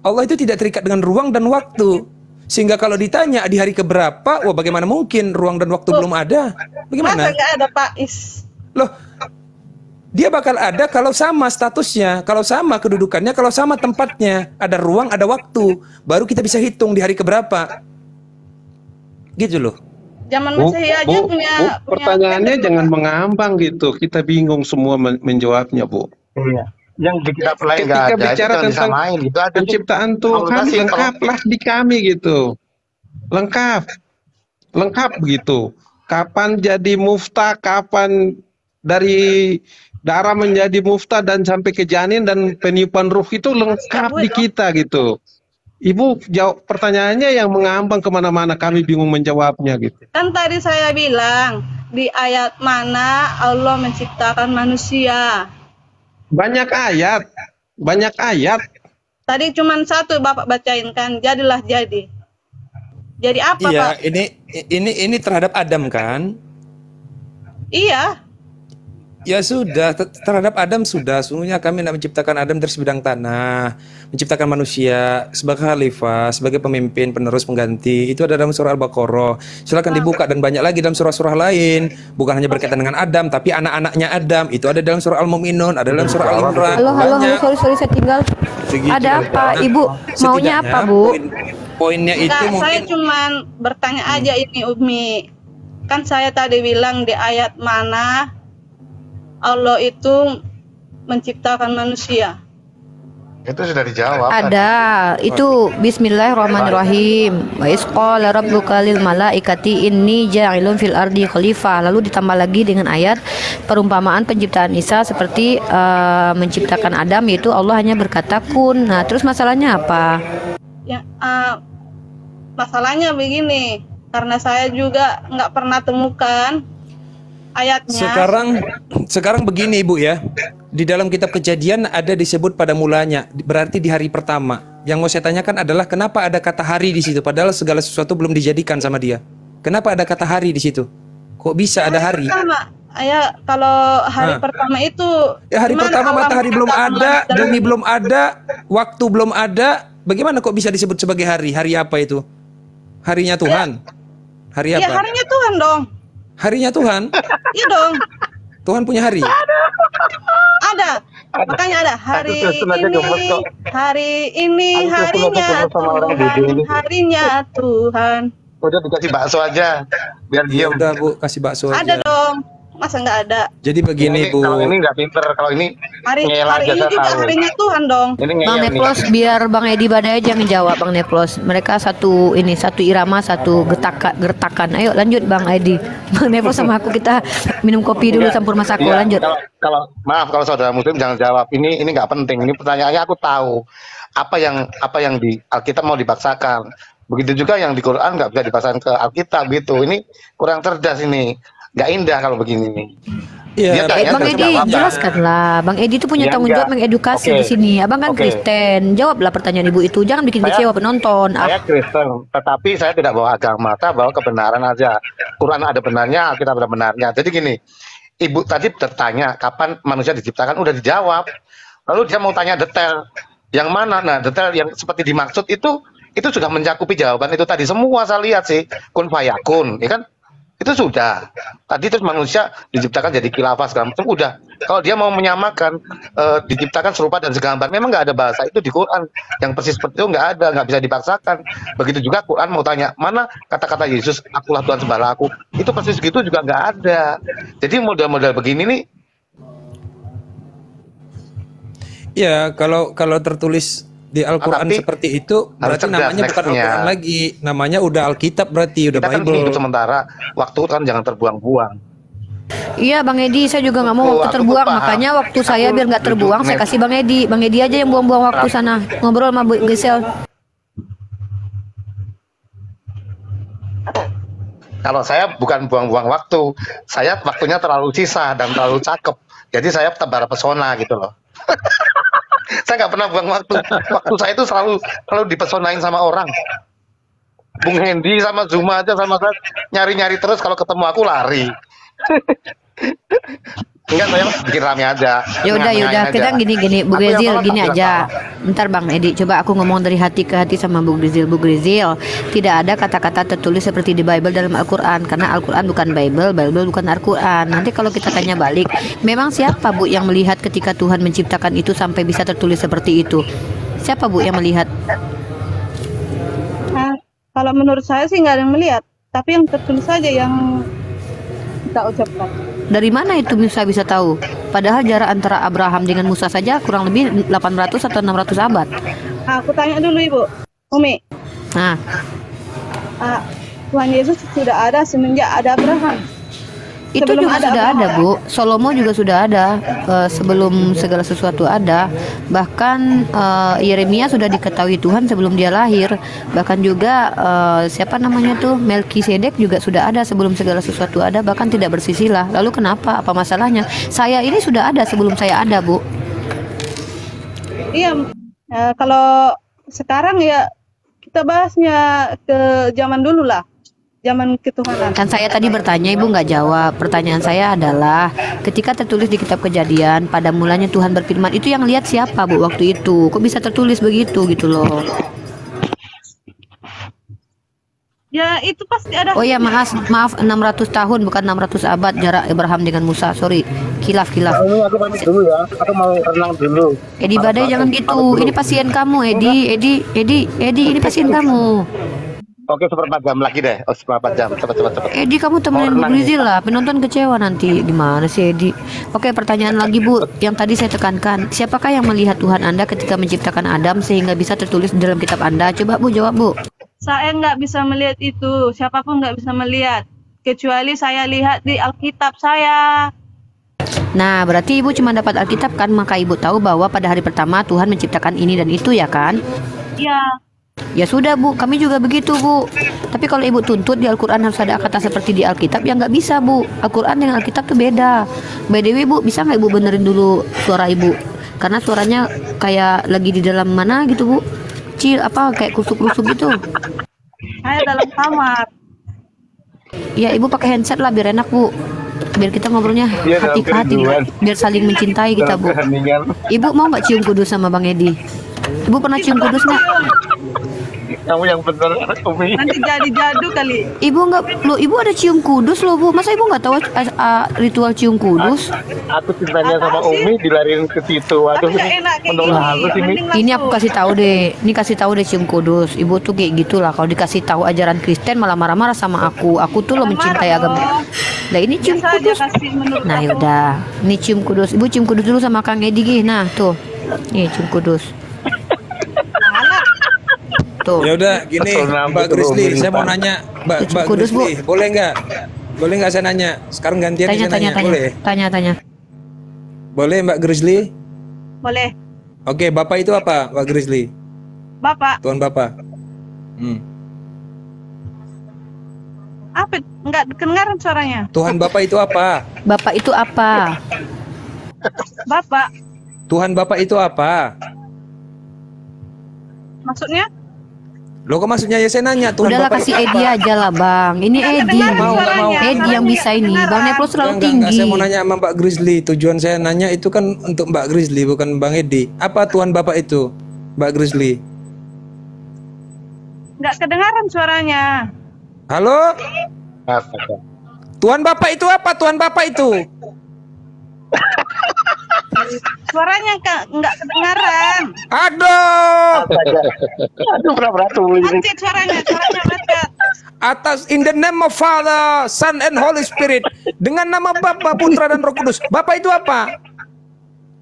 Allah itu tidak terikat dengan ruang dan waktu. Sehingga kalau ditanya di hari keberapa, wah bagaimana mungkin ruang dan waktu belum ada? Bagaimana? Masa nggak ada Pak Is? Loh, dia bakal ada kalau sama statusnya, kalau sama kedudukannya, kalau sama tempatnya. Ada ruang, ada waktu. Baru kita bisa hitung di hari keberapa. Gitu loh. Zaman Masehi aja punya pertanyaannya jangan mengambang gitu. Kita bingung semua menjawabnya, Bu. Iya. Yang di kitab lain nggak ada, bicara itu tentang disamain gitu aja. penciptaan Tuhan lengkaplah di kami gitu, lengkap begitu. Kapan jadi muftah, kapan dari darah menjadi muftah dan sampai ke janin dan peniupan ruh itu lengkap di kita gitu. Ibu jawab pertanyaannya yang mengambang kemana-mana, kami bingung menjawabnya gitu. Kan tadi saya bilang di ayat mana Allah menciptakan manusia. Banyak ayat. Tadi cuma satu Bapak bacain kan, jadilah jadi. Jadi apa Iya, Pak? ini terhadap Adam kan? Iya. Ya sudah, terhadap Adam sudah. Sungguhnya kami tidak menciptakan Adam dari sebidang tanah, menciptakan manusia sebagai khalifah, sebagai pemimpin, penerus, pengganti. Itu ada dalam surah Al-Baqarah. Silakan dibuka dan banyak lagi dalam surah-surah lain. Bukan hanya berkaitan dengan Adam, tapi anak-anaknya Adam. Itu ada dalam surah Al-Mu'minun, ada dalam surah Al-Imran. Halo, sorry saya tinggal. Segitu. Ada apa, Ibu? Maunya apa, Bu? Poinnya itu Enggak, mungkin saya cuman bertanya aja ini Umi. Kan saya tadi bilang di ayat mana Allah itu menciptakan manusia. Itu sudah dijawab. Ada. Itu Bismillahirrahmanirrahim. Wa isqala rabbuka lil malaikati inni ja'ilun fil ardi khalifah. Lalu ditambah lagi dengan ayat perumpamaan penciptaan Isa seperti menciptakan Adam, yaitu Allah hanya berkata kun. Nah, terus masalahnya apa? Ya, masalahnya begini, karena saya juga nggak pernah temukan ayatnya. Sekarang begini Ibu ya. Di dalam kitab Kejadian ada disebut pada mulanya, berarti di hari pertama. Yang mau saya tanyakan adalah kenapa ada kata hari di situ padahal segala sesuatu belum dijadikan sama dia. Kenapa ada kata hari di situ? Kok bisa ada hari? Pertama, ya kalau hari pertama itu ya hari pertama matahari belum ada, bumi belum ada, waktu belum ada. Bagaimana kok bisa disebut sebagai hari? Hari apa itu? Harinya Tuhan. Hari apa? Ya harinya Tuhan dong. Harinya Tuhan? Iya dong. Tuhan punya hari? Ada. Makanya ada hari ini harinya Tuhan, harinya Tuhan. Udah dikasih bakso aja biar Ya diam. udah Bu, kasih bakso aja. Ada dong. Masa nggak ada? Jadi begini Bu. Kalau ini nggak pinter, kalau ini Hari ngeyel aja, ini saya juga tahu. harinya Tuhan dong. Ini Bang ngeyel nih. Neplos, biar Bang Edi Badai aja menjawab. Bang Neplos, mereka satu irama, satu gertakan. Ayo lanjut Bang Edi. Bang Neplos sama aku kita minum kopi dulu campur masako. Iya, Lanjut. Kalau maaf kalau saudara muslim jangan jawab. Ini nggak penting. Ini pertanyaannya aku tahu. Apa yang di Alkitab mau dipaksakan. Begitu juga yang di Quran nggak bisa dipaksakan ke Alkitab gitu. Ini kurang cerdas ini. nggak indah kalau begini nih. Iya, nggak ya, Bang nggak Edi, apa-apa. jelaskanlah. Bang Edi itu punya Ya, tanggung jawab enggak. mengedukasi Oke. di sini. Abang kan Oke. Kristen. Jawablah pertanyaan Ibu itu. Jangan bikin Saya- kecewa penonton. Saya Kristen, tetapi saya tidak bawa agama, saya bawa kebenaran aja. Quran ada benarnya, Alkitab ada benarnya. Jadi gini, Ibu tadi bertanya kapan manusia diciptakan, udah dijawab. Lalu dia mau tanya detail, yang mana? Nah, detail yang seperti dimaksud itu sudah mencakupi jawaban itu tadi semua saya lihat sih, kun fayakun, ya kan? Itu sudah. Tadi terus manusia diciptakan jadi khilafah segala macam, udah. Kalau dia mau menyamakan diciptakan serupa dan segambar, memang nggak ada bahasa itu di Quran yang persis seperti itu, nggak ada, nggak bisa dipaksakan. Begitu juga Quran mau tanya mana kata-kata Yesus, akulah Tuhan sembahlah aku, itu persis gitu juga nggak ada. Jadi model-model begini nih, ya kalau tertulis di Al-Quran tapi seperti itu harus berarti cerdas namanya bukan nextnya. Al-Quran lagi, namanya udah Alkitab berarti, udah kita kan Bible. hidup sementara, waktu kan jangan terbuang-buang. Iya Bang Edi, saya juga nggak mau Aku waktu terbuang. paham. Makanya waktu saya Aku biar nggak terbuang, saya duduk kasih Bang Edi. Bang Edi aja yang buang-buang waktu sana. Ngobrol sama Bu Gisel. Kalau saya bukan buang-buang waktu, saya waktunya terlalu sisa dan terlalu cakep. Jadi saya tebar pesona gitu loh. Saya nggak pernah buang waktu. Waktu saya itu selalu dipesonain sama orang. Bung Hendy sama Zuma aja sama saya nyari-nyari terus, kalau ketemu aku lari. Enggak, saya bikin rame aja. Yaudah, Ngamen-ngamen kita aja. gini, Bu Aku yang Grizil, salah, gini tak bilang aja. salah. Bentar Bang Edi, coba aku ngomong dari hati ke hati sama Bu Grizil. Bu Grizil, tidak ada kata-kata tertulis seperti di Bible dalam Al-Quran. Karena Al-Quran bukan Bible, Bible bukan Al-Quran. Nanti kalau kita tanya balik, memang siapa Bu yang melihat ketika Tuhan menciptakan itu sampai bisa tertulis seperti itu? Siapa Bu yang melihat? Nah, kalau menurut saya sih nggak ada yang melihat, tapi yang tertulis saja yang kita ucapkan. Dari mana itu bisa tahu? Padahal jarak antara Abraham dengan Musa saja kurang lebih 800 atau 600 abad. Nah, aku tanya dulu Ibu, Umi, Nah, Tuhan Yesus sudah ada semenjak ada Abraham. itu Sebelum juga ada sudah Abraham. ada, Bu. Salomo juga sudah ada, sebelum segala sesuatu ada. Bahkan Yeremia sudah diketahui Tuhan sebelum dia lahir. Bahkan juga siapa namanya tuh, Melkisedek juga sudah ada sebelum segala sesuatu ada. Bahkan tidak bersisilah. Lalu kenapa? Apa masalahnya? Saya ini sudah ada sebelum saya ada, Bu. Iya, kalau sekarang ya kita bahasnya ke zaman dulu lah, zaman ketuhanan. Kan saya tadi bertanya, Ibu nggak jawab. Pertanyaan saya adalah, ketika tertulis di kitab Kejadian, pada mulanya Tuhan berfirman, itu yang lihat siapa Bu waktu itu? Kok bisa tertulis begitu gitu loh? Ya itu pasti ada. Oh ya, maaf 600 tahun bukan 600 abad jarak Abraham dengan Musa. Sorry, kilaf. Ini aku pamit dulu ya, aku mau renang dulu. Edi Badai jangan gitu. Ini pasien kamu, Edi, ini pasien kamu. Oke, seperempat jam lagi deh. Oh, seperempat jam, cepat. Edi, kamu temenin Bu renang Rizil lah. Penonton kecewa nanti. Gimana sih Edi? Oke, pertanyaan lagi Bu. Yang tadi saya tekankan, siapakah yang melihat Tuhan Anda ketika menciptakan Adam sehingga bisa tertulis di dalam kitab Anda? Coba Bu jawab Bu. Saya nggak bisa melihat itu, siapapun nggak bisa melihat, kecuali saya lihat di Alkitab saya. Nah, berarti Ibu cuma dapat Alkitab kan? Maka Ibu tahu bahwa pada hari pertama Tuhan menciptakan ini dan itu ya kan? Iya. Ya sudah Bu, kami juga begitu Bu. Tapi kalau Ibu tuntut di Al-Quran harus ada kata seperti di Alkitab, ya nggak bisa Bu. Al-Quran dengan Alkitab tuh beda. By the way Bu, bisa nggak Ibu benerin dulu suara Ibu? Karena suaranya kayak lagi di dalam mana gitu Bu. Kayak kusuk-kusuk gitu. Saya dalam kamar. Ya Ibu pakai handset lah biar enak Bu. Biar kita ngobrolnya Iya, dalam hati ke hati, kerinduan. biar saling mencintai kita Bu. Keheningan. Ibu mau nggak cium kudus sama Bang Edi? Ibu pernah cium kudus nggak? Kamu yang benar, Umi. Nanti jadi jadu kali. Ibu nggak, lo Ibu ada cium kudus loh Bu. Masa Ibu nggak tahu ritual cium kudus? Aku cintanya sama Umi dilariin ke situ. Waduh, Nggak enak kayak menurut gini. halus ini. Mending Ini aku langsung. kasih tahu deh. Ini kasih tahu deh cium kudus. Ibu tuh kayak gitulah. Kalau dikasih tahu ajaran Kristen malah marah-marah sama aku. Aku tuh lo mencintai Marah-marah agama. Nah ini cium Biasa aja kudus. kasih menurut Nah aku. yaudah. Ini cium kudus. Ibu cium kudus dulu sama Kang Edi gih. Nah tuh. Nih cium kudus. Tuh. Ya udah gini, Pesona Mbak betul, Grisly, Umi. saya mau nanya, Mbak Kudus, Bu. Grisly, boleh nggak? Boleh nggak saya nanya? Sekarang gantian saya nanya, boleh? Tanya. Boleh Mbak Grisly? Boleh. Oke, Bapak itu apa, Mbak Grisly? Bapak, Tuan Bapak. apa Apa? Enggak kedengaran suaranya. Tuhan Bapa itu apa? Bapak itu apa? Bapak, Tuhan Bapa itu apa? maksudnya? Loh kok maksudnya ya saya nanya Tuhan Udahlah Bapa kasih itu Edi apa? aja lah bang. Ini Edi. Mau, nggak mau. Edi yang bisa ini. Bang Neplos terlalu Enggak, saya tinggi. mau nanya sama Mbak Grizzly. Tujuan saya nanya itu kan untuk Mbak Grizzly, bukan Bang Edi. Apa Tuhan Bapak itu, Mbak Grizzly? Enggak kedengaran suaranya. Halo? Astaga. Tuhan Bapak itu apa? Tuhan Bapak itu? Suaranya enggak kedengaran. Aduh! Astaga. Aduh, berat-berat tulis ini. Mati suaranya macet. Atas in the name of Father, Son and Holy Spirit. Dengan nama Bapa, Putra dan Roh Kudus. Bapak itu apa?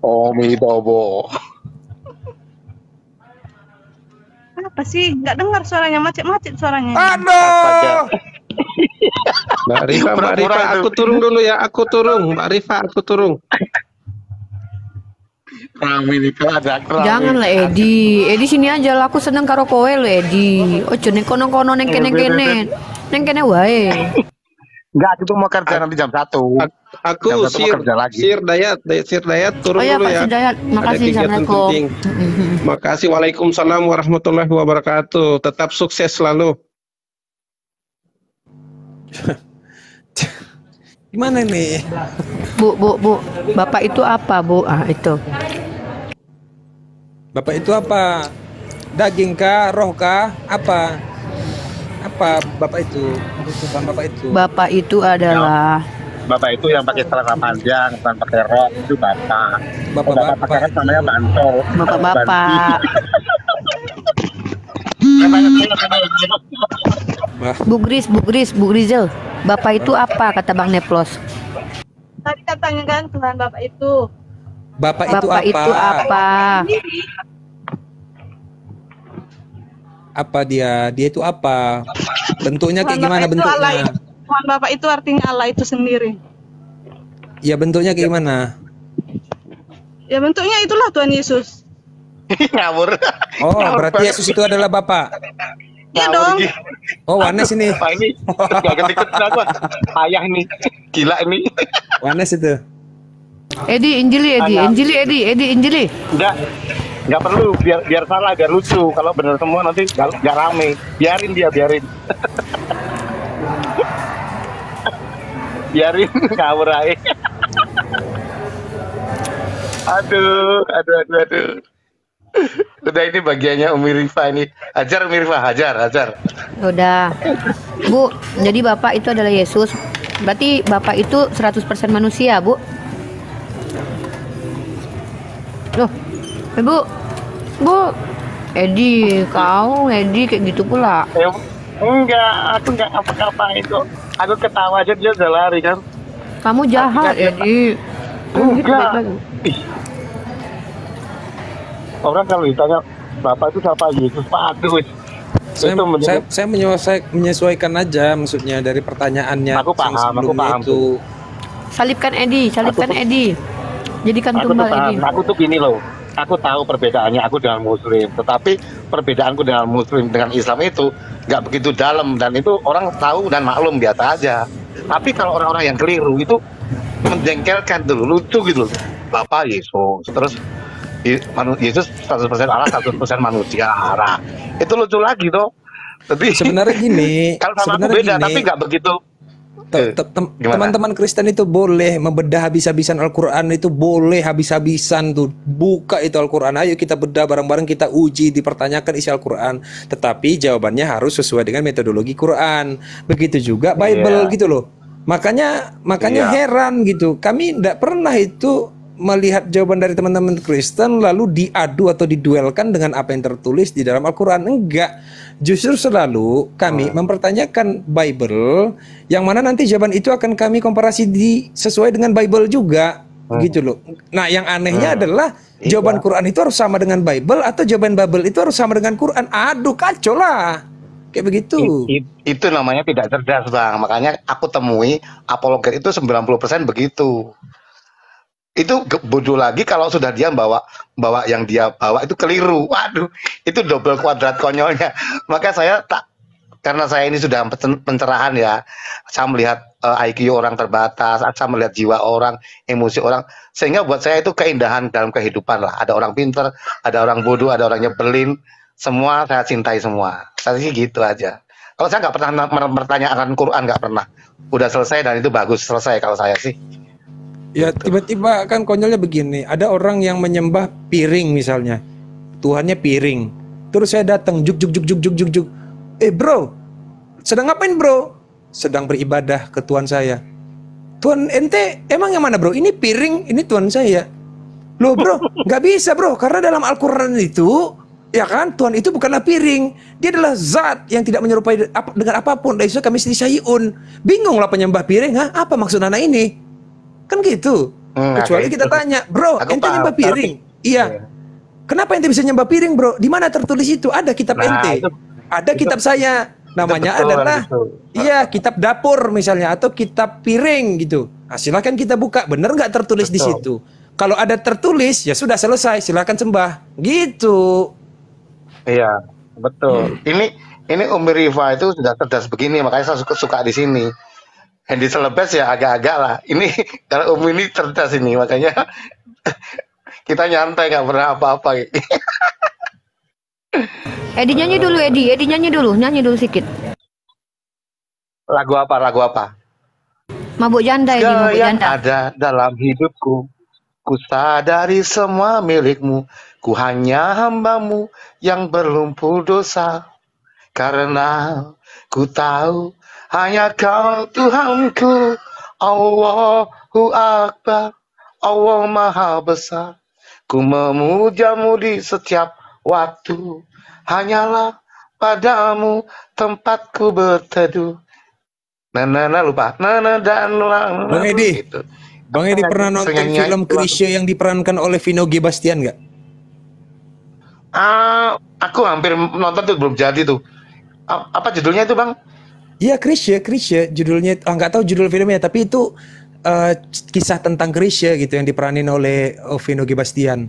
Omi Bobo. Apa sih? Enggak dengar suaranya, macet-macet suaranya. Aduh! Mbak Rifa, Pura-pura itu. aku turun dulu ya, aku turun. Mbak Rifa, aku turun. Rame nih, kalau ada rame. Janganlah Edi. Edi sini aja lah. Aku seneng karo kowe lo Edi. Ojo ning kono-kono neng kene-kene. Neng kene wae. Enggak, aku tuh mau kerja nanti jam 1. Aku Jam 1 mau kerja lagi. Sir Dayat turun Oh ya dulu Pak ya. Hidayat. Ada Makasih. kegiatan Assalamualaikum. penting. Makasih. Waalaikumsalam warahmatullahi wabarakatuh. Tetap sukses selalu. Gimana nih? Bu. Bapak itu apa Bu? Ah itu. Bapak itu apa? Daging kah? Roh kah? Apa? Apa Bapak itu? Tuhan Bapak itu? Bapak itu adalah Bapak itu yang pakai celana panjang, bukan pakai rok, itu bapak. Bapak-bapak. Bapak pakai namanya Banto. Bapak-bapak. Wah, Bu Grizel. Bapak itu apa kata Bang Neplos? Tadi katanya kan Tuhan Bapak itu. Bapak itu Bapak apa? itu apa? Apa dia? Dia itu apa? Bentuknya kayak Tuhan gimana Bapak itu Allah. bentuknya? Tuhan Bapak itu artinya Allah itu sendiri. Ya bentuknya kayak gimana? Ya bentuknya itulah Tuhan Yesus. Ngawur. Oh, berarti Yesus itu adalah Bapak. Iya dong. Oh, Wanes ini. Pak ini gak ikut aku. Ayah ini. Gila ini. Wanes itu. Edi Injili. Enggak perlu, biar salah, biar lucu. Kalau benar semua nanti gak rame. Biarin. Biarin ngawur aja. Aduh. Udah ini bagiannya Umi Rifa ini. Hajar Umi Rifa, hajar. Udah. Bu, jadi Bapak itu adalah Yesus. Berarti Bapak itu 100% manusia, Bu. Loh. Bu. Edi kayak gitu pula. Enggak, aku enggak apa-apa itu. Aku ketawa aja dia udah lari kan. Kamu jahat, Edi. Enggak. Ih. Orang kalau ditanya Bapak itu siapa Yesus, Waduh. Saya menyesuaikan aja maksudnya dari pertanyaannya. Aku paham, yang sebelumnya itu. Salibkan Edi. Jadikan Aku tuh tumbal paham. Edi. Aku tuh gini loh. Aku tahu perbedaannya aku dengan Muslim, tetapi perbedaanku dengan Muslim dengan Islam itu nggak begitu dalam dan itu orang tahu dan maklum biasa aja. Tapi kalau orang-orang yang keliru itu menjengkelkan dulu, lucu gitu loh. Bapak Yesus, terus Yesus 100% Allah, 100% manusia. Nah, itu lucu lagi toh. Tapi Sebenarnya gini, kalau sama aku sebenarnya beda, gini. tapi nggak begitu. Gimana? Teman-teman Kristen itu boleh membedah habis-habisan Al-Quran, itu boleh habis-habisan tuh. Buka itu Al-Quran, ayo kita bedah bareng-bareng, kita uji, dipertanyakan isi Al-Quran. Tetapi jawabannya harus sesuai dengan metodologi Quran. Begitu juga Bible Iya. gitu loh. Makanya Iya. heran gitu. Kami tidak pernah itu melihat jawaban dari teman-teman Kristen lalu diadu atau diduelkan dengan apa yang tertulis di dalam Al-Quran. Enggak. Justru selalu kami mempertanyakan Bible, yang mana nanti jawaban itu akan kami komparasi sesuai dengan Bible juga, gitu loh. Nah, yang anehnya adalah jawaban Quran itu harus sama dengan Bible atau jawaban Bible itu harus sama dengan Quran. Aduh, kacau lah. Kayak begitu. Itu namanya tidak cerdas, Bang. Makanya aku temui apologet itu 90% begitu. Itu bodoh lagi kalau sudah dia bawa yang dia bawa itu keliru. Waduh, itu double kuadrat konyolnya. Maka saya tak karena saya ini sudah pencerahan ya, saya melihat IQ orang terbatas, saya melihat jiwa orang, emosi orang, sehingga buat saya itu keindahan dalam kehidupan lah. Ada orang pinter, ada orang bodoh, ada orang nyebelin, semua saya cintai semua. Saya sih gitu aja. Kalau saya nggak pernah mempertanyakan Quran, nggak pernah. Udah selesai dan itu bagus, selesai kalau saya sih. Ya tiba-tiba kan konyolnya begini, ada orang yang menyembah piring misalnya, Tuhannya piring. Terus saya datang, juk. Bro, sedang ngapain bro? Sedang beribadah ke Tuhan saya. Tuhan ente emang yang mana bro? Ini piring, ini Tuhan saya. Loh bro, nggak bisa bro, karena dalam Al-Quran itu, ya kan, Tuhan itu bukanlah piring. Dia adalah zat yang tidak menyerupai dengan apapun. Laisa kamitslihi syai'un. Bingung lah penyembah piring, hah? Apa maksud anak ini? Kan gitu. Kecuali kita tanya, bro, ente nyembah piring? Iya. Kenapa ente bisa nyembah piring bro? Di mana tertulis itu? Ada kitab ente. Ada kitab saya, namanya adalah iya kitab dapur misalnya atau kitab piring gitu. Nah, silakan kita buka, bener nggak tertulis di situ? Kalau ada tertulis ya sudah selesai, silakan sembah gitu. Iya, betul. Ini Umi Rifa itu sudah cerdas begini, makanya saya suka di sini. Hendy Selebes ya agak-agak lah. Ini kalau Umi ini cerdas ini, makanya kita nyantai nggak pernah apa-apa. Edi nyanyi dulu, Edi nyanyi dulu sedikit. Lagu apa? Mabuk Janda, Edi, Mabuk Yang Janda. ada dalam hidupku, ku sadari semua milikmu, ku hanya hambamu yang berlumpur dosa. Karena ku tahu hanya kau Tuhanku, Allahu Akbar, Allah Maha Besar. Ku memujamu di setiap waktu, hanyalah padamu tempatku berteduh. Lupa. Bang Edi, gitu. Bang Edi pernah nonton film Krisye yang diperankan oleh Vino G. Bastian nggak? Aku hampir nonton tuh, belum jadi tuh. Apa judulnya itu bang? Iya Krisye judulnya. Nggak tahu judul filmnya, tapi itu kisah tentang Krisye gitu yang diperanin oleh Vino G. Bastian.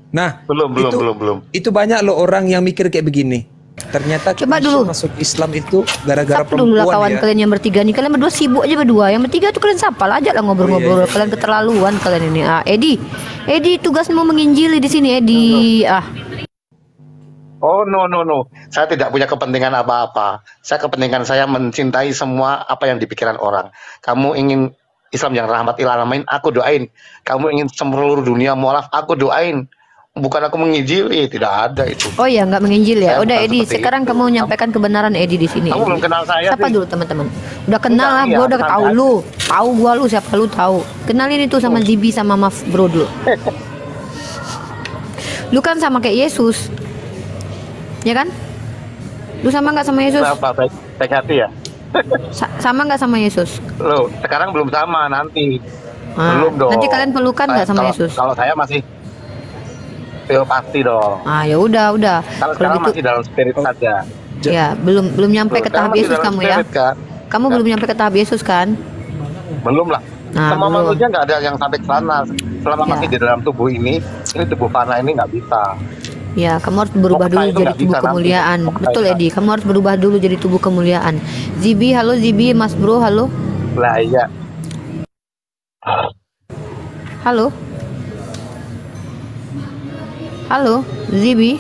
Nah, belum. Itu banyak loh orang yang mikir kayak begini. Ternyata coba dulu masuk Islam itu gara-gara perempuan dulu lah kawan ya. kalian yang bertiga nih. Kalian berdua sibuk aja berdua. Yang bertiga tuh kalian sapa lah, ajak lah ngobrol-ngobrol. Iya. Kalian keterlaluan kalian ini. Edi tugasmu menginjili di sini, Edi. Oh no. Saya tidak punya kepentingan apa-apa. Kepentingan saya mencintai semua apa yang dipikiran orang. Kamu ingin Islam yang rahmat lil alamin, aku doain. Kamu ingin seluruh dunia mualaf, aku doain. Bukan aku menginjili, tidak ada itu. Oh ya, nggak menginjil ya. Udah Edi, sekarang kamu menyampaikan kebenaran Edi di sini. Kamu belum kenal saya. Siapa dulu teman-teman? Udah kenal lah, gue udah tahu lu. Tahu gua lu siapa lu tahu. Kenalin itu sama Zibi sama Maf Bro dulu. Lu kan sama kayak Yesus. Ya kan? Lu sama nggak sama Yesus? Apa baik hati ya? Sama nggak sama Yesus? Loh, sekarang belum sama, nanti. Belum dong. Nanti kalian pelukan nggak sama Yesus? Kalau saya masih pasti dong. Ya udah. Kalau sekarang masih dalam spirit saja. Ya, belum nyampe ke tahap Yesus kamu ya. Kan? Kamu belum nyampe ke tahap Yesus kan? Belum lah. Semua manusia nggak ada yang sampai ke sana. Selama masih di dalam tubuh ini tubuh fana ini nggak bisa. Ya, kamu harus berubah dulu jadi tubuh kemuliaan. Betul Edi, kamu harus berubah dulu jadi tubuh kemuliaan. Zibi, halo Zibi, Mas Bro, halo. Lah iya. Halo. Halo, Zibi.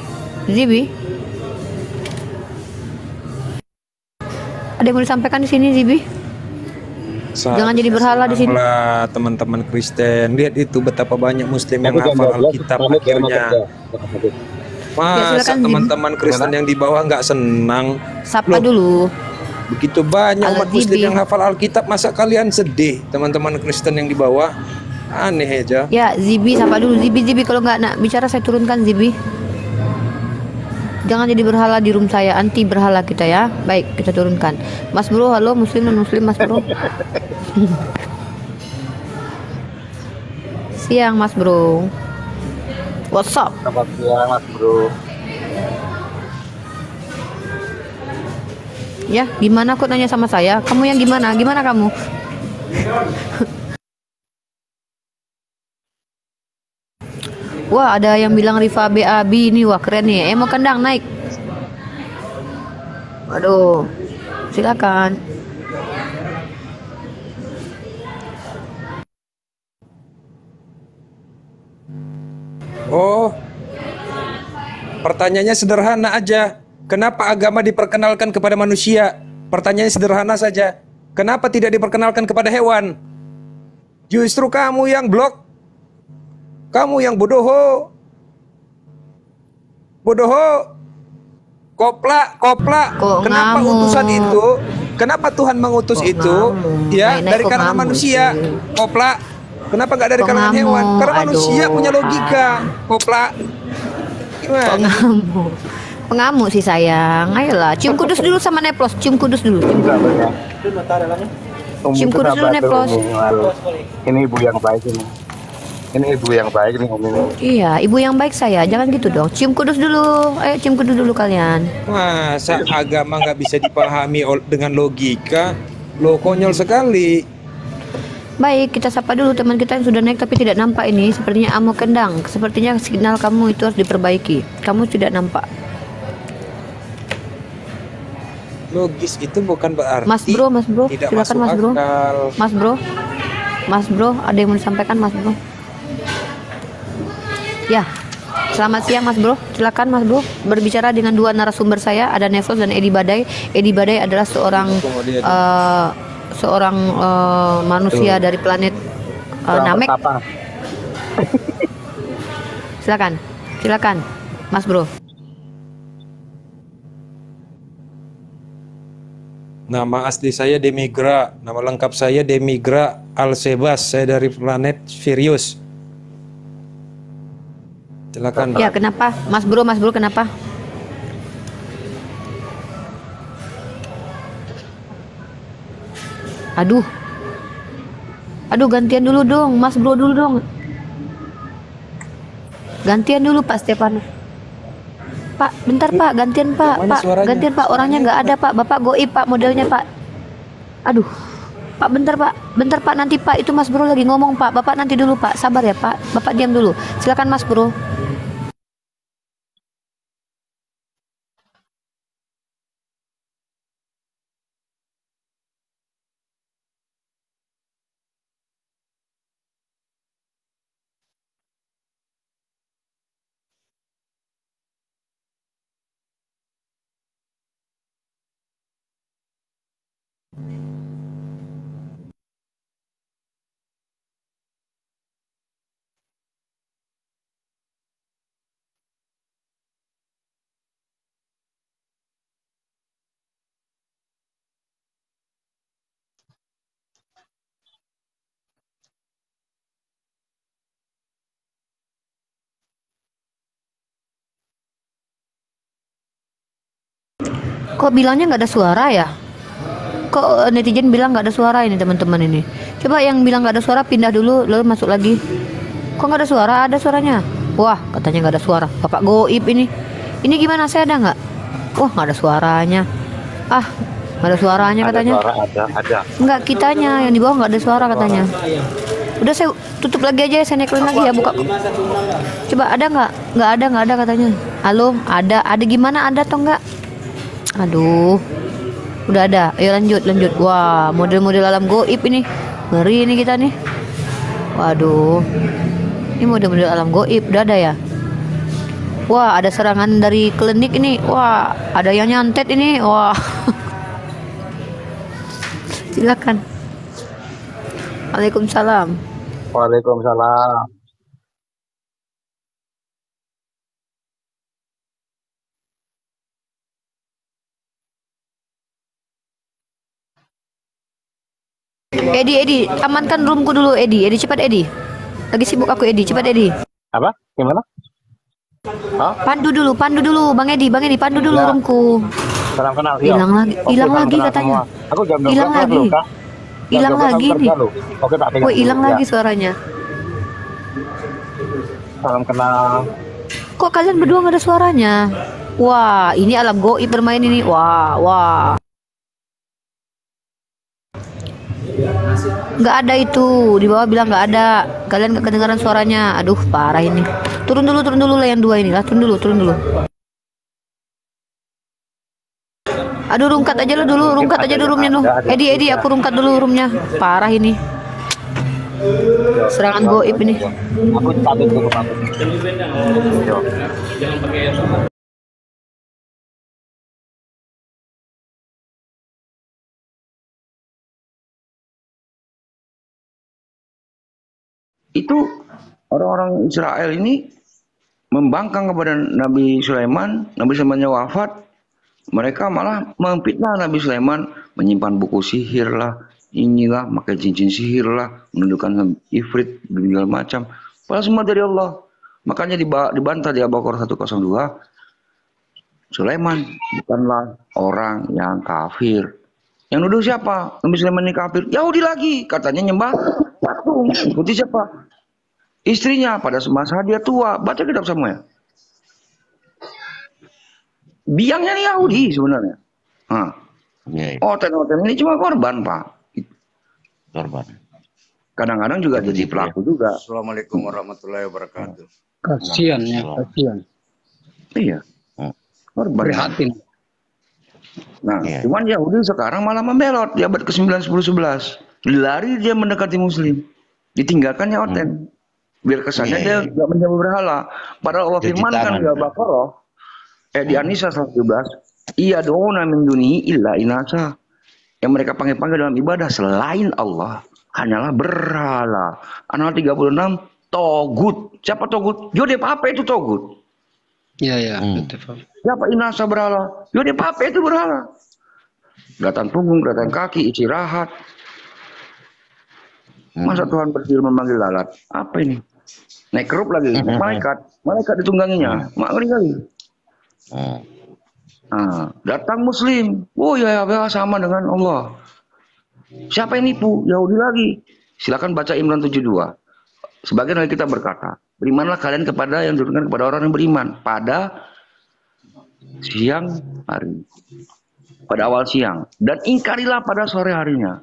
Ada yang mau disampaikan di sini, Zibi? Jangan jadi berhala di sini. Teman-teman Kristen, lihat itu betapa banyak Muslim yang hafal Alkitab akhirnya. Masa teman-teman Kristen yang di bawah nggak senang? Sapa dulu. Begitu banyak umat Muslim yang hafal Alkitab, masa kalian sedih? Teman-teman Kristen yang di bawah. Aneh aja. Ya, Zibi sapa dulu. Zibi kalau nggak nak bicara saya turunkan Zibi. Jangan jadi berhala di room saya, anti berhala kita ya. Baik, kita turunkan. Mas Bro, halo Muslim non Muslim Mas Bro. Siang Mas Bro. What's up? Selamat siang Mas Bro. Ya, gimana kok nanya sama saya? Kamu yang gimana? Gimana kamu? Wah, ada yang bilang Rifa BAB ini, wah keren nih. Mau kendang naik. Aduh, silakan. Oh, pertanyaannya sederhana aja. Kenapa agama diperkenalkan kepada manusia? Pertanyaannya sederhana saja. Kenapa tidak diperkenalkan kepada hewan? Justru kamu yang blok. Kamu yang bodoho. Bodoho. Koplak, koplak. Kok Kenapa ngamuk? utusan itu? Kenapa Tuhan mengutus Kok itu? ngamuk? Ya, Nenek dari kok kalangan ngamuk manusia. sih? Koplak. Kenapa nggak dari Kok kalangan hewan? ngamuk? Karena manusia Aduh, punya logika. Koplak. Kok Gimana? ngamuk? Pengamuk sih sayang. Ayolah, cium kudus dulu sama Neplos. Cium kudus dulu. Cium kudus dulu. Cium kudus dulu, Neplos. Ini ibu yang baik ini. Ini ibu yang baik nih Om ini. Iya, ibu yang baik saya. Jangan gitu dong. Cium kudus dulu. Ayo cium kudus dulu kalian. Masa agama nggak bisa dipahami dengan logika? Lo konyol sekali. Baik, kita sapa dulu teman kita yang sudah naik tapi tidak nampak ini. Sepertinya amo kendang. Sepertinya signal kamu itu harus diperbaiki. Kamu tidak nampak. Logis itu bukan berarti Mas bro, tidak silakan masuk Mas bro. akal. Mas bro, ada yang mau disampaikan Mas bro? Ya, selamat siang Mas bro. Silakan Mas bro berbicara dengan dua narasumber saya, ada Nevos dan Edi Badai. Edi Badai adalah seorang manusia dari planet Namek. Silakan Mas bro. Nama asli saya Demigra, nama lengkap saya Demigra Alsebas, saya dari planet Sirius. Silakan. Ya, kenapa? Mas bro kenapa? Aduh, gantian dulu dong, Mas bro dulu dong. Gantian dulu Pak Stefano. Pak, bentar Pak, gantian Pak. Mana Pak, suaranya? gantian Pak, orangnya nggak ada Pak. Bapak goib Pak, modelnya Pak. Aduh, Pak bentar Pak, nanti Pak itu Mas bro lagi ngomong Pak. Bapak nanti dulu Pak, sabar ya Pak. Bapak diam dulu. Silakan Mas bro. Kok bilangnya nggak ada suara ya? Kok netizen bilang nggak ada suara ini teman-teman ini? Coba yang bilang nggak ada suara pindah dulu, lalu masuk lagi. Kok nggak ada suara? Ada suaranya. Wah, katanya nggak ada suara. Bapak goib ini. Ini gimana? Saya ada nggak? Wah, nggak ada suaranya. Ah, nggak ada suaranya katanya. Ada. Nggak, kitanya yang di bawah nggak ada suara katanya. Udah saya tutup lagi aja, saya neklin lagi ya, buka. Coba ada nggak? Nggak ada katanya. Halo, ada gimana? Ada atau nggak? Aduh, udah ada. Ayo lanjut. Wah, model-model alam goib ini. Ngeri ini kita nih. Waduh, ini model-model alam goib udah ada ya. Wah, ada serangan dari klinik ini. Wah, ada yang nyantet ini. Wah. Silakan. Waalaikumsalam. Waalaikumsalam. Edi, amankan roomku dulu Edi, cepat Edi. Lagi sibuk aku Edi, cepat Edi. Apa? Gimana? Hah? Pandu dulu, Bang Edi, pandu dulu Ya. roomku. Salam kenal. Iya. Hilang lagi, Oke, hilang salam lagi kenal katanya. semua. Aku jam 12 Hilang lagi. loh, Kak. Jam Hilang 12 lagi kerja nih. loh. Oke, tak tinggal Woi, hilang dulu, ya. lagi suaranya. Salam kenal. Kok kalian berdua nggak ada suaranya? Wah, ini alam goib bermain ini. Wah. Nggak ada itu, di bawah bilang nggak ada. Kalian nggak kedengaran suaranya. Aduh, parah ini. Turun dulu lah yang dua ini lah. Turun dulu. Aduh, rungkat aja lu dulu, rungkat aja dulu roomnya lu. Edi, aku rungkat dulu roomnya. Parah ini. Serangan goib ini. Aku pamit dulu, pamit. Itu orang-orang Israel ini membangkang kepada Nabi Sulaiman. Nabi Sulaimannya wafat, mereka malah memfitnah Nabi Sulaiman, menyimpan buku sihir lah, inilah, pakai cincin sihir lah, menundukkan ifrit, segala macam. Padahal semua dari Allah. Makanya dibantah di Al-Baqarah 102, Sulaiman bukanlah orang yang kafir. Yang nuduh siapa? Nabi Sulaiman ini kafir. Yahudi lagi, katanya nyembah patung. Ikuti siapa? Istrinya, pada masa dia tua. Baca kitab Samuel. Biangnya ini Yahudi sebenarnya. Nah. Oten-oten ini cuma korban, Pak. Korban. Kadang-kadang juga jadi pelaku juga. Assalamualaikum warahmatullahi wabarakatuh. Kasihan ya, kasihan. Iya. Korban. Prihatin. Nah, cuman Yahudi sekarang malah membelot di abad ke-9, 10, 11. Lari dia mendekati Muslim. Ditinggalkannya Oten. Biar kesannya dia tidak menyembah berhala. Padahal Allah firmankan di Al-Baqarah, di An-Nisa 117, iya doona min dunihi illa inasa. Yang mereka panggil-panggil dalam ibadah selain Allah hanyalah berhala. An-Nahl 36, togut. Siapa togut? Yodep apa itu togut? Iya. Siapa inasa berhala? Yodep apa itu berhala? Gerakan punggung, gerakan kaki, istirahat. Masa Tuhan berdiri memanggil lalat? Apa ini? Naik kerup lagi, malaikat ditungganginya, ngeri kali. Nah, datang Muslim, oh ya sama dengan Allah. Siapa yang nipu? Yahudi lagi. Silakan baca Imran 72. Sebagian dari kita berkata, berimanlah kalian kepada yang diturunkan kepada orang yang beriman pada siang hari, pada awal siang, dan ingkarilah pada sore harinya.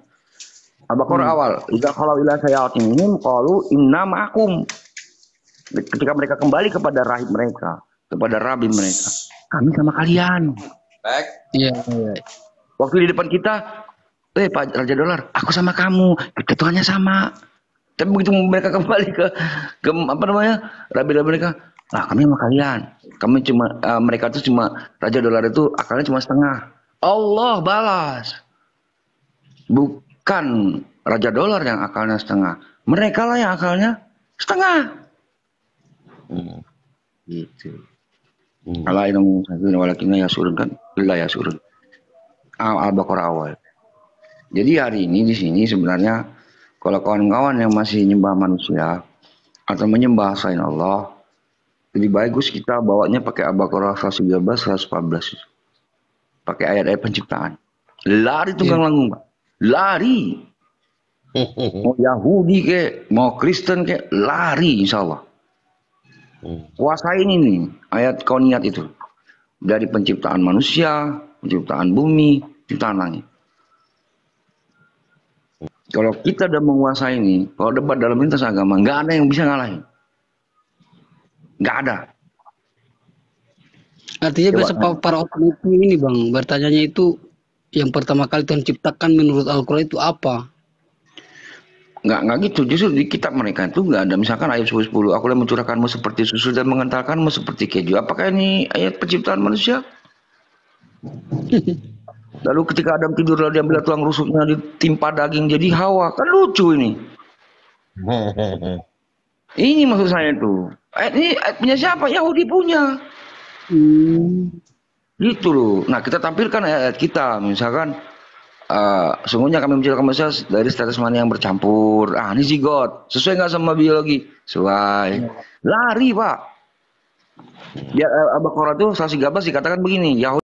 Al-Baqarah awal, idza khalau ila sayatinihim qalu inna ma'akum. Ketika mereka kembali kepada rahib mereka, kepada rabi mereka, kami sama kalian. Baik. Iya. Waktu di depan kita, Pak Raja Dolar, aku sama kamu, kita Tuhannya sama. Tapi begitu mereka kembali ke apa namanya, rabi-rabi mereka, kami sama kalian. Kami cuma mereka itu cuma Raja Dolar itu akalnya cuma setengah. Allah balas. Bukan Raja Dolar yang akalnya setengah. Mereka lah yang akalnya setengah. Gitu. Kalau ilmu satu walakinna yasurun kan, illa yasurun. Al-Baqarah awal. Jadi hari ini di sini sebenarnya kalau kawan-kawan yang masih nyembah manusia atau menyembah selain Allah, lebih bagus kita bawanya pakai Al-Baqarah 113, 114. Pakai ayat-ayat penciptaan. Lari tunggang langgung, Pak. Lari. Mau Yahudi kek, mau Kristen kek, lari insya Allah. Kuasain ini ayat kauniyat itu. Dari penciptaan manusia, penciptaan bumi, penciptaan langit. Kalau kita udah menguasai ini, kalau debat dalam lintas agama, nggak ada yang bisa ngalahin. Nggak ada. Artinya biasa para orang ini Bang, bertanyanya itu yang pertama kali Tuhan ciptakan menurut Al-Quran itu apa? Nggak gitu, justru di kitab mereka itu nggak ada. Misalkan ayat 10, aku yang mencurahkanmu seperti susu dan mengentalkanmu seperti keju. Apakah ini ayat penciptaan manusia? Lalu ketika Adam tidur lalu diambil tulang rusuknya ditimpa daging jadi Hawa, kan lucu ini. Ini maksud saya tuh. Ini punya siapa? Yahudi punya. Gitu loh. Nah kita tampilkan ayat kita, misalkan sungguhnya kami menciptakan manusia dari status mana yang bercampur. Ini zigot. Sesuai nggak sama biologi? Sesuai. Lari Pak. Di Al-Baqarah itu 113 dikatakan begini. Yahudi